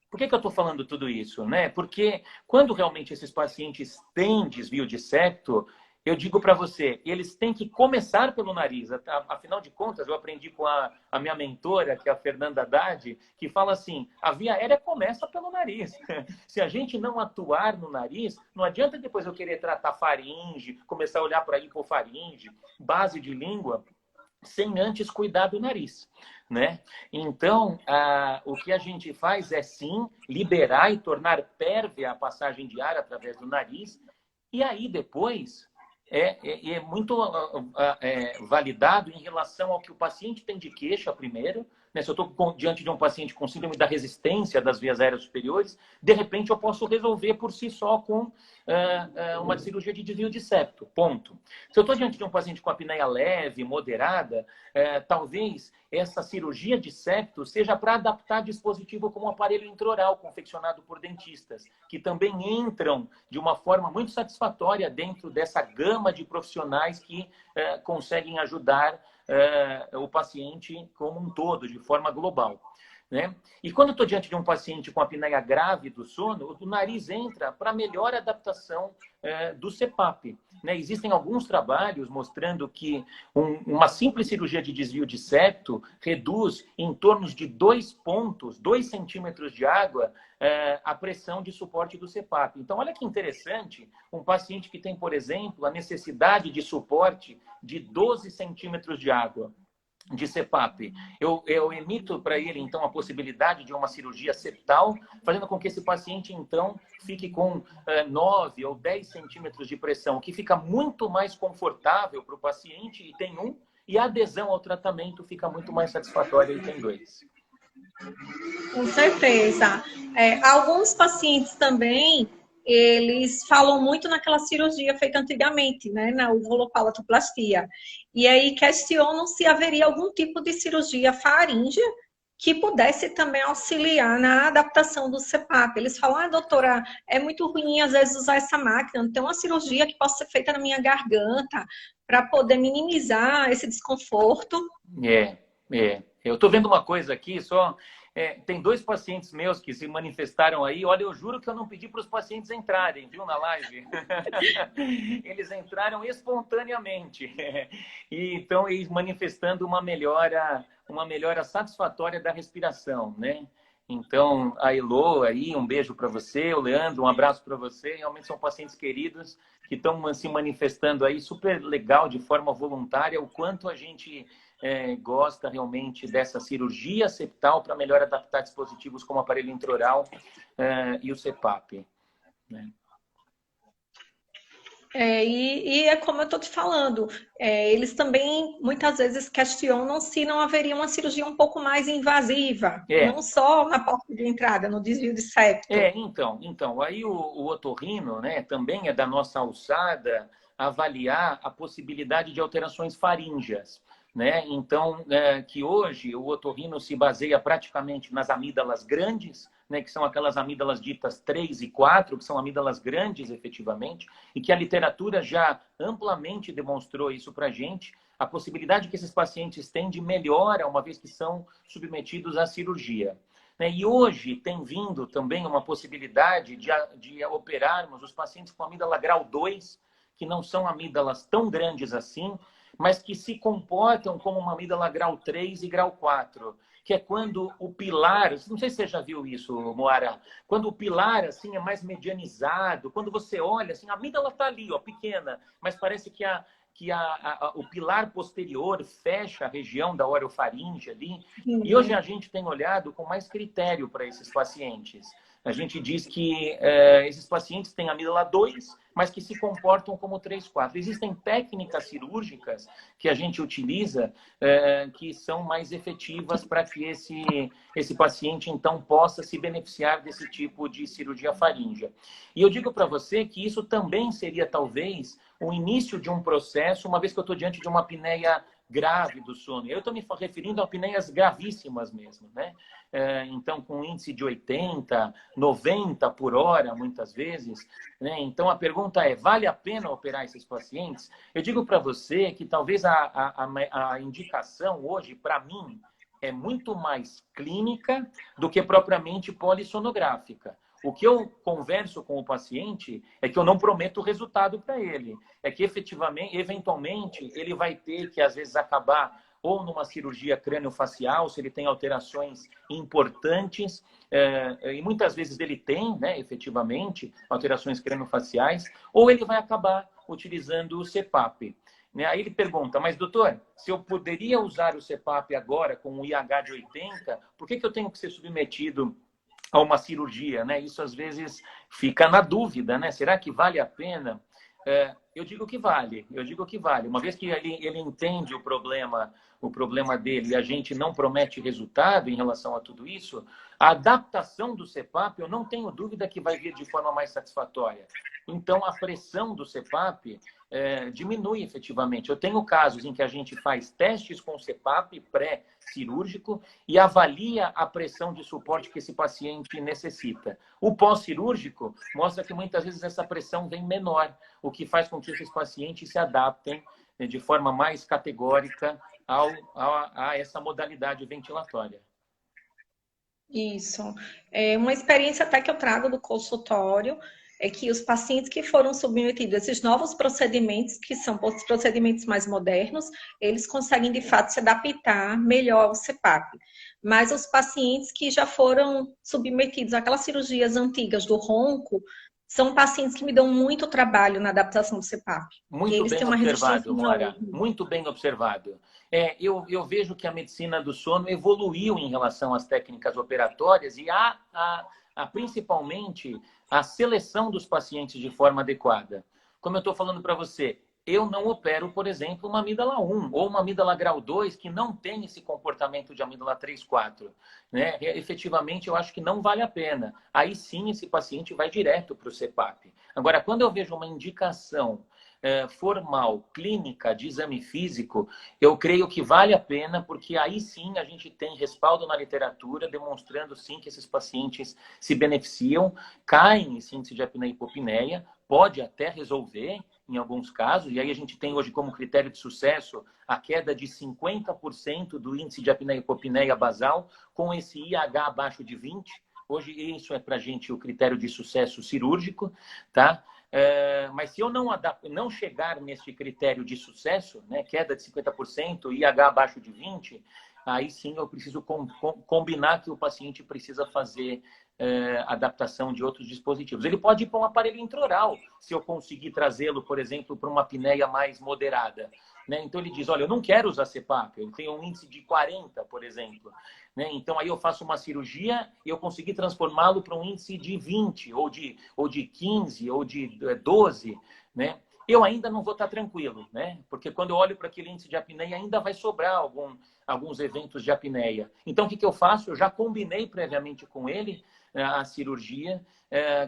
por que eu estou falando tudo isso, né? Porque quando realmente esses pacientes têm desvio de septo, eu digo para você, eles têm que começar pelo nariz. Afinal de contas, eu aprendi com a minha mentora, que é a Fernanda Haddad, que fala assim, a via aérea começa pelo nariz. Se a gente não atuar no nariz, não adianta depois eu querer tratar faringe, começar a olhar para hipofaringe, base de língua, sem antes cuidar do nariz, né? Então, o que a gente faz é, sim, liberar e tornar pérvia a passagem de ar através do nariz, e aí depois é muito validado em relação ao que o paciente tem de queixa primeiro, né? Se eu estou diante de um paciente com síndrome da resistência das vias aéreas superiores, de repente eu posso resolver por si só com uma cirurgia de desvio de septo, ponto. Se eu estou diante de um paciente com apneia leve, moderada, talvez essa cirurgia de septo seja para adaptar dispositivo como aparelho intraoral confeccionado por dentistas, que também entram de uma forma muito satisfatória dentro dessa gama de profissionais que conseguem ajudar o paciente como um todo, de forma global, né? E quando eu estou diante de um paciente com apneia grave do sono, o nariz entra para melhor adaptação do CPAP, né? Existem alguns trabalhos mostrando que uma simples cirurgia de desvio de septo reduz em torno de 2 pontos, 2 centímetros de água, a pressão de suporte do CPAP. Então, olha que interessante, um paciente que tem, por exemplo, a necessidade de suporte de 12 centímetros de água de CPAP. Eu emito para ele, então, a possibilidade de uma cirurgia septal, fazendo com que esse paciente, então, fique com 9 ou 10 centímetros de pressão, o que fica muito mais confortável para o paciente, e tem um, e a adesão ao tratamento fica muito mais satisfatória, e tem 2. Com certeza. Alguns pacientes também, eles falam muito naquela cirurgia feita antigamente, né, na vulvopalatoplastia. E aí questionam se haveria algum tipo de cirurgia faríngea que pudesse também auxiliar na adaptação do CPAP. Eles falam, doutora, é muito ruim às vezes usar essa máquina, não tem uma cirurgia que possa ser feita na minha garganta para poder minimizar esse desconforto. Eu estou vendo uma coisa aqui, só... tem 2 pacientes meus que se manifestaram aí. Olha, eu juro que eu não pedi para os pacientes entrarem, viu, na live. Eles entraram espontaneamente. E estão manifestando uma melhora satisfatória da respiração, né? Então, a Elô aí, um beijo para você, o Leandro, um abraço para você. Realmente são pacientes queridos que estão se manifestando aí, super legal, de forma voluntária, o quanto a gente gosta realmente dessa cirurgia septal para melhor adaptar dispositivos como aparelho intraoral e o CPAP, né? E é como eu estou te falando, eles também muitas vezes questionam se não haveria uma cirurgia um pouco mais invasiva, não só na porta de entrada, no desvio de septo. Então, aí o otorrino, né, também é da nossa alçada avaliar a possibilidade de alterações faríngeas, né? Então, que hoje o otorrino se baseia praticamente nas amígdalas grandes, né, que são aquelas amígdalas ditas 3 e 4, que são amígdalas grandes efetivamente, e que a literatura já amplamente demonstrou isso para a gente, a possibilidade que esses pacientes têm de melhora, uma vez que são submetidos à cirurgia, né? E hoje tem vindo também uma possibilidade de operarmos os pacientes com amígdala grau 2, que não são amígdalas tão grandes assim, mas que se comportam como uma amígdala grau 3 e grau 4, que é quando o pilar, não sei se você já viu isso, Moara, quando o pilar assim é mais medianizado, quando você olha, assim, a amígdala está ali, ó, pequena, mas parece que o pilar posterior fecha a região da orofaringe ali. E hoje a gente tem olhado com mais critério para esses pacientes. A gente diz que esses pacientes têm amígdala 2, mas que se comportam como 3, 4. Existem técnicas cirúrgicas que a gente utiliza que são mais efetivas para que esse paciente, então, possa se beneficiar desse tipo de cirurgia faríngea. E eu digo para você que isso também seria, talvez, o início de um processo, uma vez que eu estou diante de uma apneia grave do sono. Eu estou me referindo a apneias gravíssimas mesmo, né? Então, com índice de 80, 90 por hora, muitas vezes, né? Então, a pergunta é, vale a pena operar esses pacientes? Eu digo para você que talvez a indicação hoje, para mim, é muito mais clínica do que propriamente polissonográfica. O que eu converso com o paciente é que eu não prometo o resultado para ele. É que efetivamente, eventualmente, ele vai ter que, às vezes, acabar ou numa cirurgia crâniofacial, se ele tem alterações importantes, e muitas vezes ele tem, né, efetivamente, alterações crâniofaciais, ou ele vai acabar utilizando o CPAP. Né? Aí ele pergunta, mas doutor, se eu poderia usar o CPAP agora com o IH de 80, por que eu tenho que ser submetido a uma cirurgia? Né? Isso às vezes fica na dúvida, né? Será que vale a pena? Eu digo que vale, Uma vez que ele entende o problema dele e a gente não promete resultado em relação a tudo isso, a adaptação do CPAP, eu não tenho dúvida que vai vir de forma mais satisfatória. Então, a pressão do CPAP diminui efetivamente. Eu tenho casos em que a gente faz testes com CPAP pré-cirúrgico e avalia a pressão de suporte que esse paciente necessita. O pós-cirúrgico mostra que muitas vezes essa pressão vem menor, o que faz com que esses pacientes se adaptem de forma mais categórica a essa modalidade ventilatória. Isso. É uma experiência até que eu trago do consultório é que os pacientes que foram submetidos a esses novos procedimentos, que são os procedimentos mais modernos, eles conseguem, de fato, se adaptar melhor ao CPAP. Mas os pacientes que já foram submetidos àquelas cirurgias antigas do ronco, são pacientes que me dão muito trabalho na adaptação do CPAP. Muito bem observado, Moara. Muito bem observado. Eu vejo que a medicina do sono evoluiu em relação às técnicas operatórias e principalmente a seleção dos pacientes de forma adequada. Como eu estou falando para você, eu não opero, por exemplo, uma amígdala 1 ou uma amígdala grau 2 que não tem esse comportamento de amígdala 3, 4. Né? Efetivamente, eu acho que não vale a pena. Aí sim, esse paciente vai direto para o CPAP. Agora, quando eu vejo uma indicação formal, clínica, de exame físico, eu creio que vale a pena, porque aí sim a gente tem respaldo na literatura, demonstrando sim que esses pacientes se beneficiam, caem em índice de apneia e hipopneia, pode até resolver em alguns casos, e aí a gente tem hoje como critério de sucesso a queda de 50% do índice de apneia e hipopneia basal, com esse IH abaixo de 20. Hoje isso é para a gente o critério de sucesso cirúrgico, tá? Mas se eu não chegar nesse critério de sucesso, né, queda de 50%, IH abaixo de 20, aí sim eu preciso combinar que o paciente precisa fazer adaptação de outros dispositivos. Ele pode ir para um aparelho intraoral, se eu conseguir trazê-lo, por exemplo, para uma apneia mais moderada. Né? Então ele diz, olha, eu não quero usar CPAP, eu tenho um índice de 40, por exemplo. Né? Então aí eu faço uma cirurgia e eu consegui transformá-lo para um índice de 20, ou de 15, ou de 12, né? Eu ainda não vou estar tranquilo, né? Porque quando eu olho para aquele índice de apneia, ainda vai sobrar alguns eventos de apneia. Então, o que eu faço? Eu já combinei previamente com ele a cirurgia,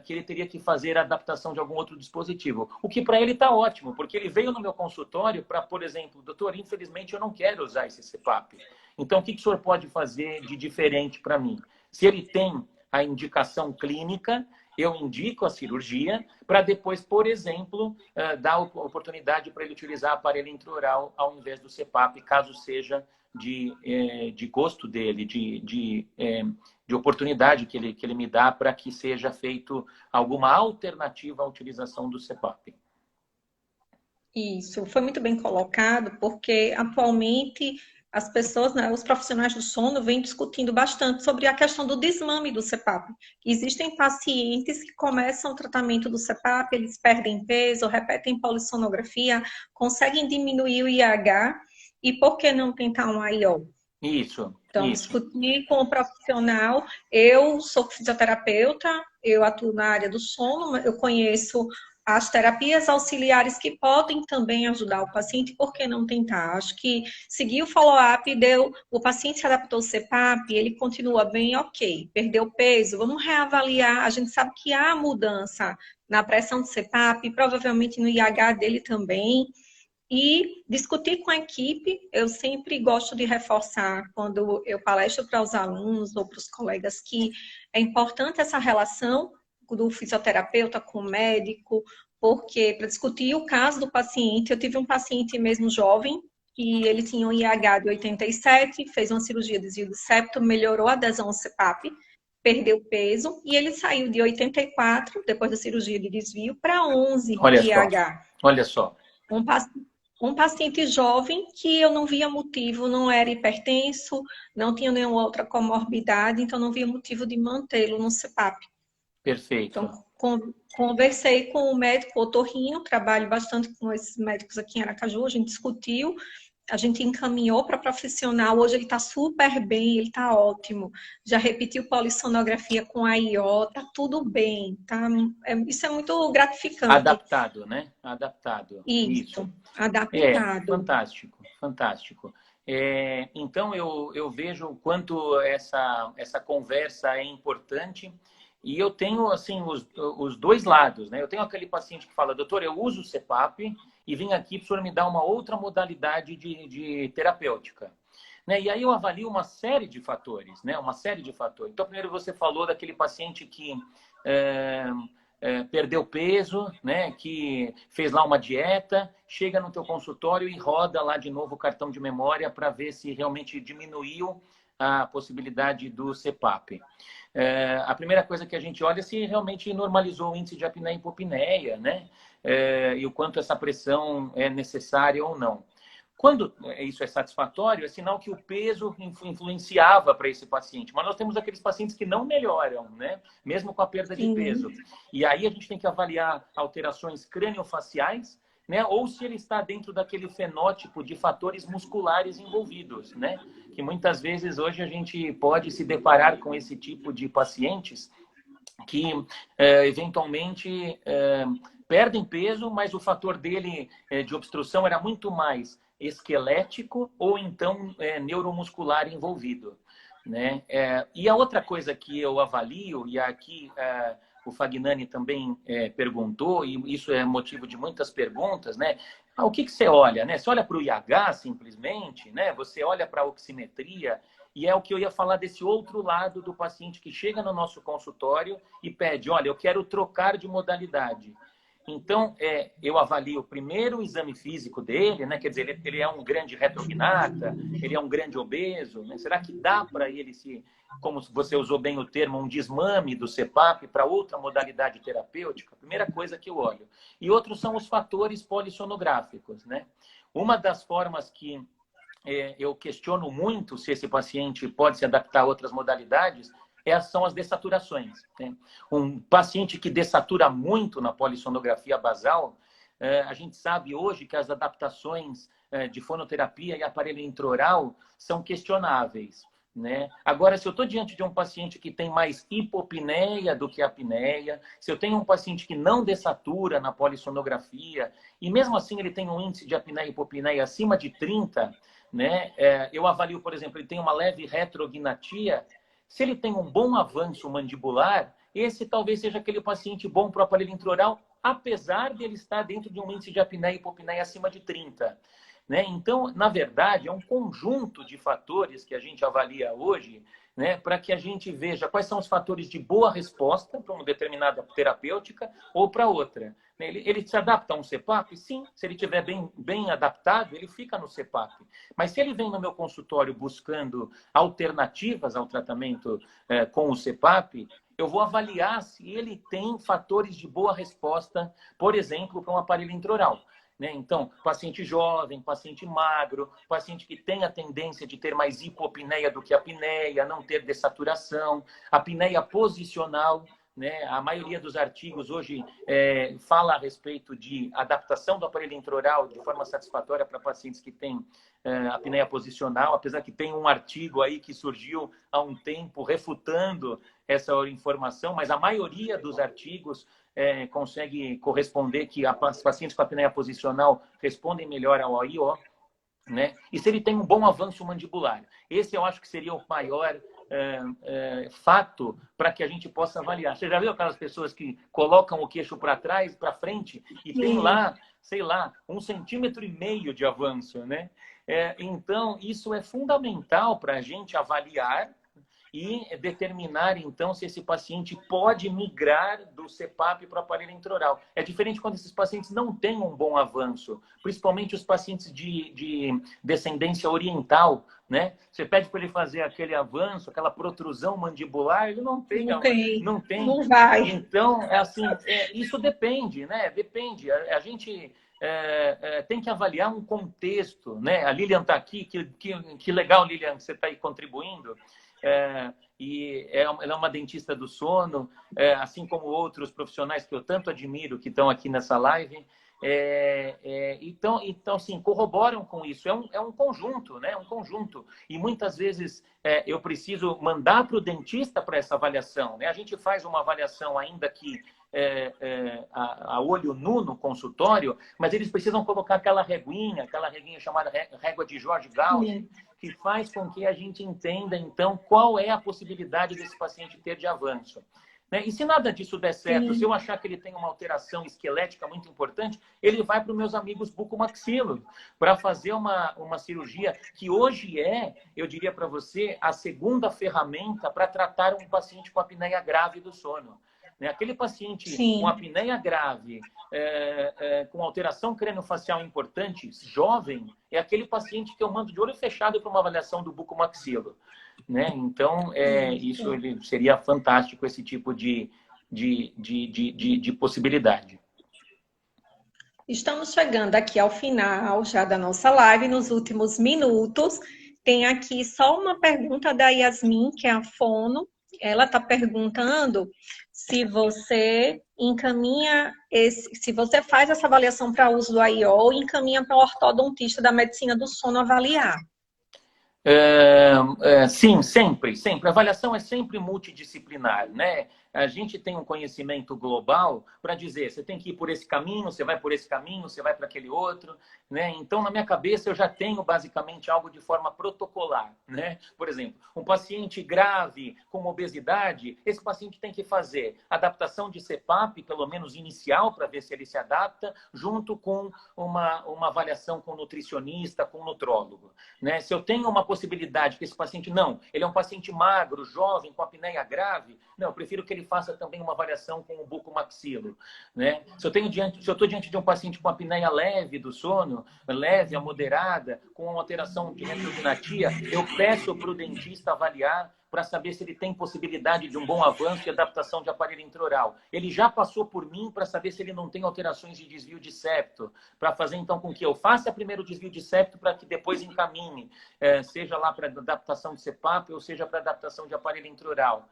que ele teria que fazer a adaptação de algum outro dispositivo. O que para ele está ótimo, porque ele veio no meu consultório para, por exemplo, doutor, infelizmente eu não quero usar esse CPAP. Então, o que o senhor pode fazer de diferente para mim? Se ele tem a indicação clínica, eu indico a cirurgia para depois, por exemplo, dar oportunidade para ele utilizar aparelho intraoral ao invés do CPAP, caso seja de gosto dele, de oportunidade que ele me dá para que seja feito alguma alternativa à utilização do CPAP. Isso, foi muito bem colocado, porque atualmente as pessoas, né, os profissionais do sono vêm discutindo bastante sobre a questão do desmame do CPAP. Existem pacientes que começam o tratamento do CPAP, eles perdem peso, repetem polissonografia, conseguem diminuir o IH, e por que não tentar um IO? Isso. Então, discutir com o profissional. Eu sou fisioterapeuta, eu atuo na área do sono, eu conheço as terapias auxiliares que podem também ajudar o paciente, por que não tentar? Acho que seguir o follow-up, o paciente se adaptou ao CPAP, ele continua bem, ok, perdeu peso, vamos reavaliar, a gente sabe que há mudança na pressão do CPAP, provavelmente no IH dele também, e discutir com a equipe. Eu sempre gosto de reforçar, quando eu palestro para os alunos ou para os colegas, que é importante essa relação do fisioterapeuta com o médico, porque para discutir o caso do paciente, eu tive um paciente mesmo jovem, que ele tinha um IH de 87, fez uma cirurgia de desvio do septo, melhorou a adesão ao CPAP, perdeu peso e ele saiu de 84, depois da cirurgia de desvio, para 11 Olha de só, IH. olha só. Um, um paciente jovem que eu não via motivo, não era hipertenso, não tinha nenhuma outra comorbidade, então não via motivo de mantê-lo no CPAP. Perfeito. Então, conversei com o médico otorrino, trabalho bastante com esses médicos aqui em Aracaju, a gente discutiu, a gente encaminhou para profissional, hoje ele está super bem, ele está ótimo, já repetiu polissonografia com a IO, está tudo bem, tá? Isso é muito gratificante. Adaptado, né? Adaptado. Isso. Isso, adaptado. Fantástico, fantástico. Então, eu vejo o quanto essa conversa é importante e eu tenho, assim, os dois lados, né? Eu tenho aquele paciente que fala, doutor, eu uso o CPAP e vim aqui para o senhor me dar uma outra modalidade de terapêutica. Né? E aí eu avalio uma série de fatores, né? Uma série de fatores. Então, primeiro você falou daquele paciente que perdeu peso, né? Que fez lá uma dieta, chega no teu consultório e roda lá de novo o cartão de memória para ver se realmente diminuiu a possibilidade do CPAP. A primeira coisa que a gente olha é se realmente normalizou o índice de apneia e hipopneia, né? E o quanto essa pressão é necessária ou não. Quando isso é satisfatório, é sinal que o peso influenciava para esse paciente. Mas nós temos aqueles pacientes que não melhoram, né? Mesmo com a perda de peso. E aí a gente tem que avaliar alterações craniofaciais, né? Ou se ele está dentro daquele fenótipo de fatores musculares envolvidos, né? Que muitas vezes hoje a gente pode se deparar com esse tipo de pacientes que eventualmente perdem peso, mas o fator dele de obstrução era muito mais esquelético ou então neuromuscular envolvido, né? E a outra coisa que eu avalio, e aqui o Fagnani também perguntou, e isso é motivo de muitas perguntas, né? O que você olha, né? Você olha para o IH simplesmente, né? Você olha para a oximetria, e é o que eu ia falar desse outro lado do paciente que chega no nosso consultório e pede, olha, eu quero trocar de modalidade. Então, eu avalio primeiro o exame físico dele, né? Quer dizer, ele é um grande retrognata, ele é um grande obeso, né? Será que dá para ele como você usou bem o termo, um desmame do CPAP para outra modalidade terapêutica? Primeira coisa que eu olho. E outros são os fatores polissonográficos, né? Uma das formas que eu questiono muito se esse paciente pode se adaptar a outras modalidades são as dessaturações, né? Um paciente que dessatura muito na polissonografia basal, a gente sabe hoje que as adaptações de fonoterapia e aparelho intraoral são questionáveis, né? Agora, se eu estou diante de um paciente que tem mais hipopneia do que apneia, se eu tenho um paciente que não dessatura na polissonografia, e mesmo assim ele tem um índice de apneia e hipopneia acima de 30, né? Eu avalio, por exemplo, ele tem uma leve retrognatia. Se ele tem um bom avanço mandibular, esse talvez seja aquele paciente bom para o aparelho intraoral, apesar de ele estar dentro de um índice de apneia e hipopneia acima de 30. Né? Então, na verdade, é um conjunto de fatores que a gente avalia hoje, né, para que a gente veja quais são os fatores de boa resposta para uma determinada terapêutica ou para outra. Ele se adapta a um CPAP? Sim. Se ele estiver bem adaptado, ele fica no CPAP. Mas se ele vem no meu consultório buscando alternativas ao tratamento com o CPAP, eu vou avaliar se ele tem fatores de boa resposta, por exemplo, para um aparelho intraoral. Né? Então, paciente jovem, paciente magro, paciente que tem a tendência de ter mais hipopneia do que apneia, não ter dessaturação, apneia posicional, né? A maioria dos artigos hoje fala a respeito de adaptação do aparelho intraoral de forma satisfatória para pacientes que têm apneia posicional, apesar que tem um artigo aí que surgiu há um tempo refutando essa informação, mas a maioria dos artigos consegue corresponder que os pacientes com apneia posicional respondem melhor ao AIO, né? E se ele tem um bom avanço mandibular. Esse eu acho que seria o maior fato para que a gente possa avaliar. Você já viu aquelas pessoas que colocam o queixo para trás, para frente, e tem lá, sei lá, 1,5 centímetros de avanço, né? Então, isso é fundamental para a gente avaliar e determinar, então, se esse paciente pode migrar do CPAP para o aparelho intraoral. É diferente quando esses pacientes não têm um bom avanço, principalmente os pacientes de descendência oriental, né? Você pede para ele fazer aquele avanço, aquela protrusão mandibular, ele não tem, não tem. Não vai. Então, é assim, isso depende, né? Depende. A gente tem que avaliar um contexto, né? A Lilian está aqui, que legal, Lilian, que você está aí contribuindo. Ela é uma dentista do sono, assim como outros profissionais que eu tanto admiro que estão aqui nessa live. Então, assim, corroboram com isso. É um conjunto, né? Um conjunto. E muitas vezes eu preciso mandar para o dentista para essa avaliação, né? A gente faz uma avaliação ainda que a olho nu no consultório, mas eles precisam colocar aquela reguinha chamada régua de George Gauss, que faz com que a gente entenda, então, qual é a possibilidade desse paciente ter de avanço. Né? E se nada disso der certo, se eu achar que ele tem uma alteração esquelética muito importante, ele vai para os meus amigos bucomaxilo para fazer uma cirurgia que hoje eu diria para você, a segunda ferramenta para tratar um paciente com apneia grave do sono. Aquele paciente com apneia grave, com alteração crâniofacial importante, jovem, é aquele paciente que eu mando de olho fechado para uma avaliação do bucomaxilo. Né? Então, isso seria fantástico, esse tipo de possibilidade. Estamos chegando aqui ao final já da nossa live, nos últimos minutos. Tem aqui só uma pergunta da Yasmin, que é a fono. Ela está perguntando se você se você faz essa avaliação para uso do AIO e encaminha para o ortodontista da medicina do sono avaliar. Sim, sempre. A avaliação é sempre multidisciplinar, né? A gente tem um conhecimento global para dizer, você tem que ir por esse caminho, você vai por esse caminho, você vai para aquele outro, né? Então, na minha cabeça, eu já tenho basicamente algo de forma protocolar, né? Por exemplo, um paciente grave com obesidade, esse paciente tem que fazer adaptação de CPAP, pelo menos inicial, para ver se ele se adapta, junto com uma avaliação com nutricionista, com nutrólogo, né? Se eu tenho uma possibilidade que esse paciente ele é um paciente magro, jovem, com apneia grave, não, eu prefiro que ele faça também uma avaliação com o bucomaxilo, né? Se eu estou diante de um paciente com apneia leve do sono, leve a moderada, com uma alteração de retrognatia, eu peço para o dentista avaliar para saber se ele tem possibilidade de um bom avanço e adaptação de aparelho intraoral. Ele já passou por mim para saber se ele não tem alterações de desvio de septo, para fazer então com que eu faça primeiro o desvio de septo para que depois encaminhe, seja lá para adaptação de CPAP ou seja para adaptação de aparelho intraoral.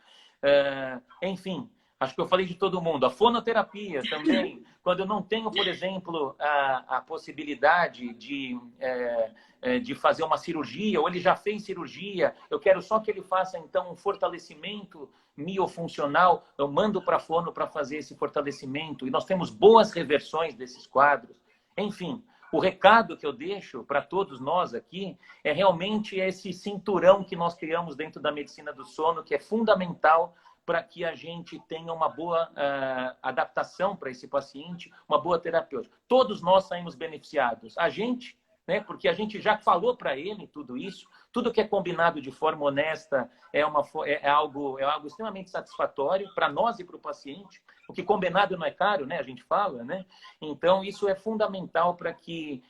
Enfim, acho que eu falei de todo mundo. A fonoterapia também, quando eu não tenho, por exemplo, a possibilidade de fazer uma cirurgia, ou ele já fez cirurgia, eu quero só que ele faça, então, um fortalecimento miofuncional, eu mando para a fono para fazer esse fortalecimento, e nós temos boas reversões desses quadros. Enfim, o recado que eu deixo para todos nós aqui é realmente esse cinturão que nós criamos dentro da medicina do sono, que é fundamental para que a gente tenha uma boa adaptação para esse paciente, uma boa terapêutica. Todos nós saímos beneficiados. A gente, né, porque a gente já falou para ele tudo isso, tudo que é combinado de forma honesta é algo extremamente satisfatório para nós e para o paciente. O que combinado não é caro, né? A gente fala, né? Então, isso é fundamental para que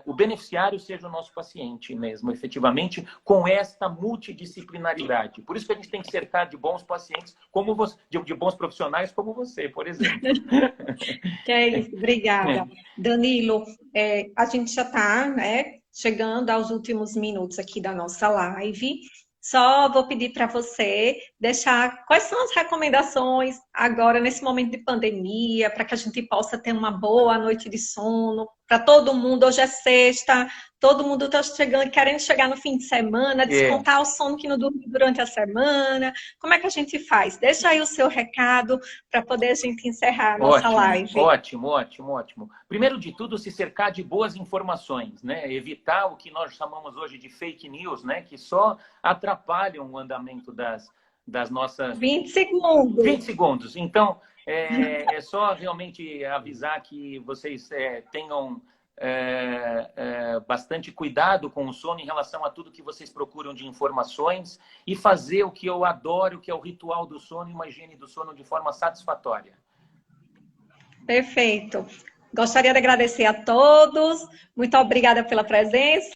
o beneficiário seja o nosso paciente mesmo, efetivamente, com esta multidisciplinaridade. Por isso que a gente tem que cercar de bons pacientes, como você, de bons profissionais como você, por exemplo. Que é isso, obrigada. Danilo, a gente já está, né, chegando aos últimos minutos aqui da nossa live. Só vou pedir para você deixar quais são as recomendações agora, nesse momento de pandemia, para que a gente possa ter uma boa noite de sono, para todo mundo. Hoje é sexta, todo mundo está querendo chegar no fim de semana, descontar o sono que não dorme durante a semana. Como é que a gente faz? Deixa aí o seu recado para poder a gente encerrar a nossa live. Ótimo. Primeiro de tudo, se cercar de boas informações, né? Evitar o que nós chamamos hoje de fake news, né? Que só atrapalham o andamento das nossas... 20 segundos. 20 segundos. Então, é só realmente avisar que vocês tenham bastante cuidado com o sono em relação a tudo que vocês procuram de informações e fazer o que eu adoro, que é o ritual do sono e uma higiene do sono de forma satisfatória. Perfeito. Gostaria de agradecer a todos. Muito obrigada pela presença.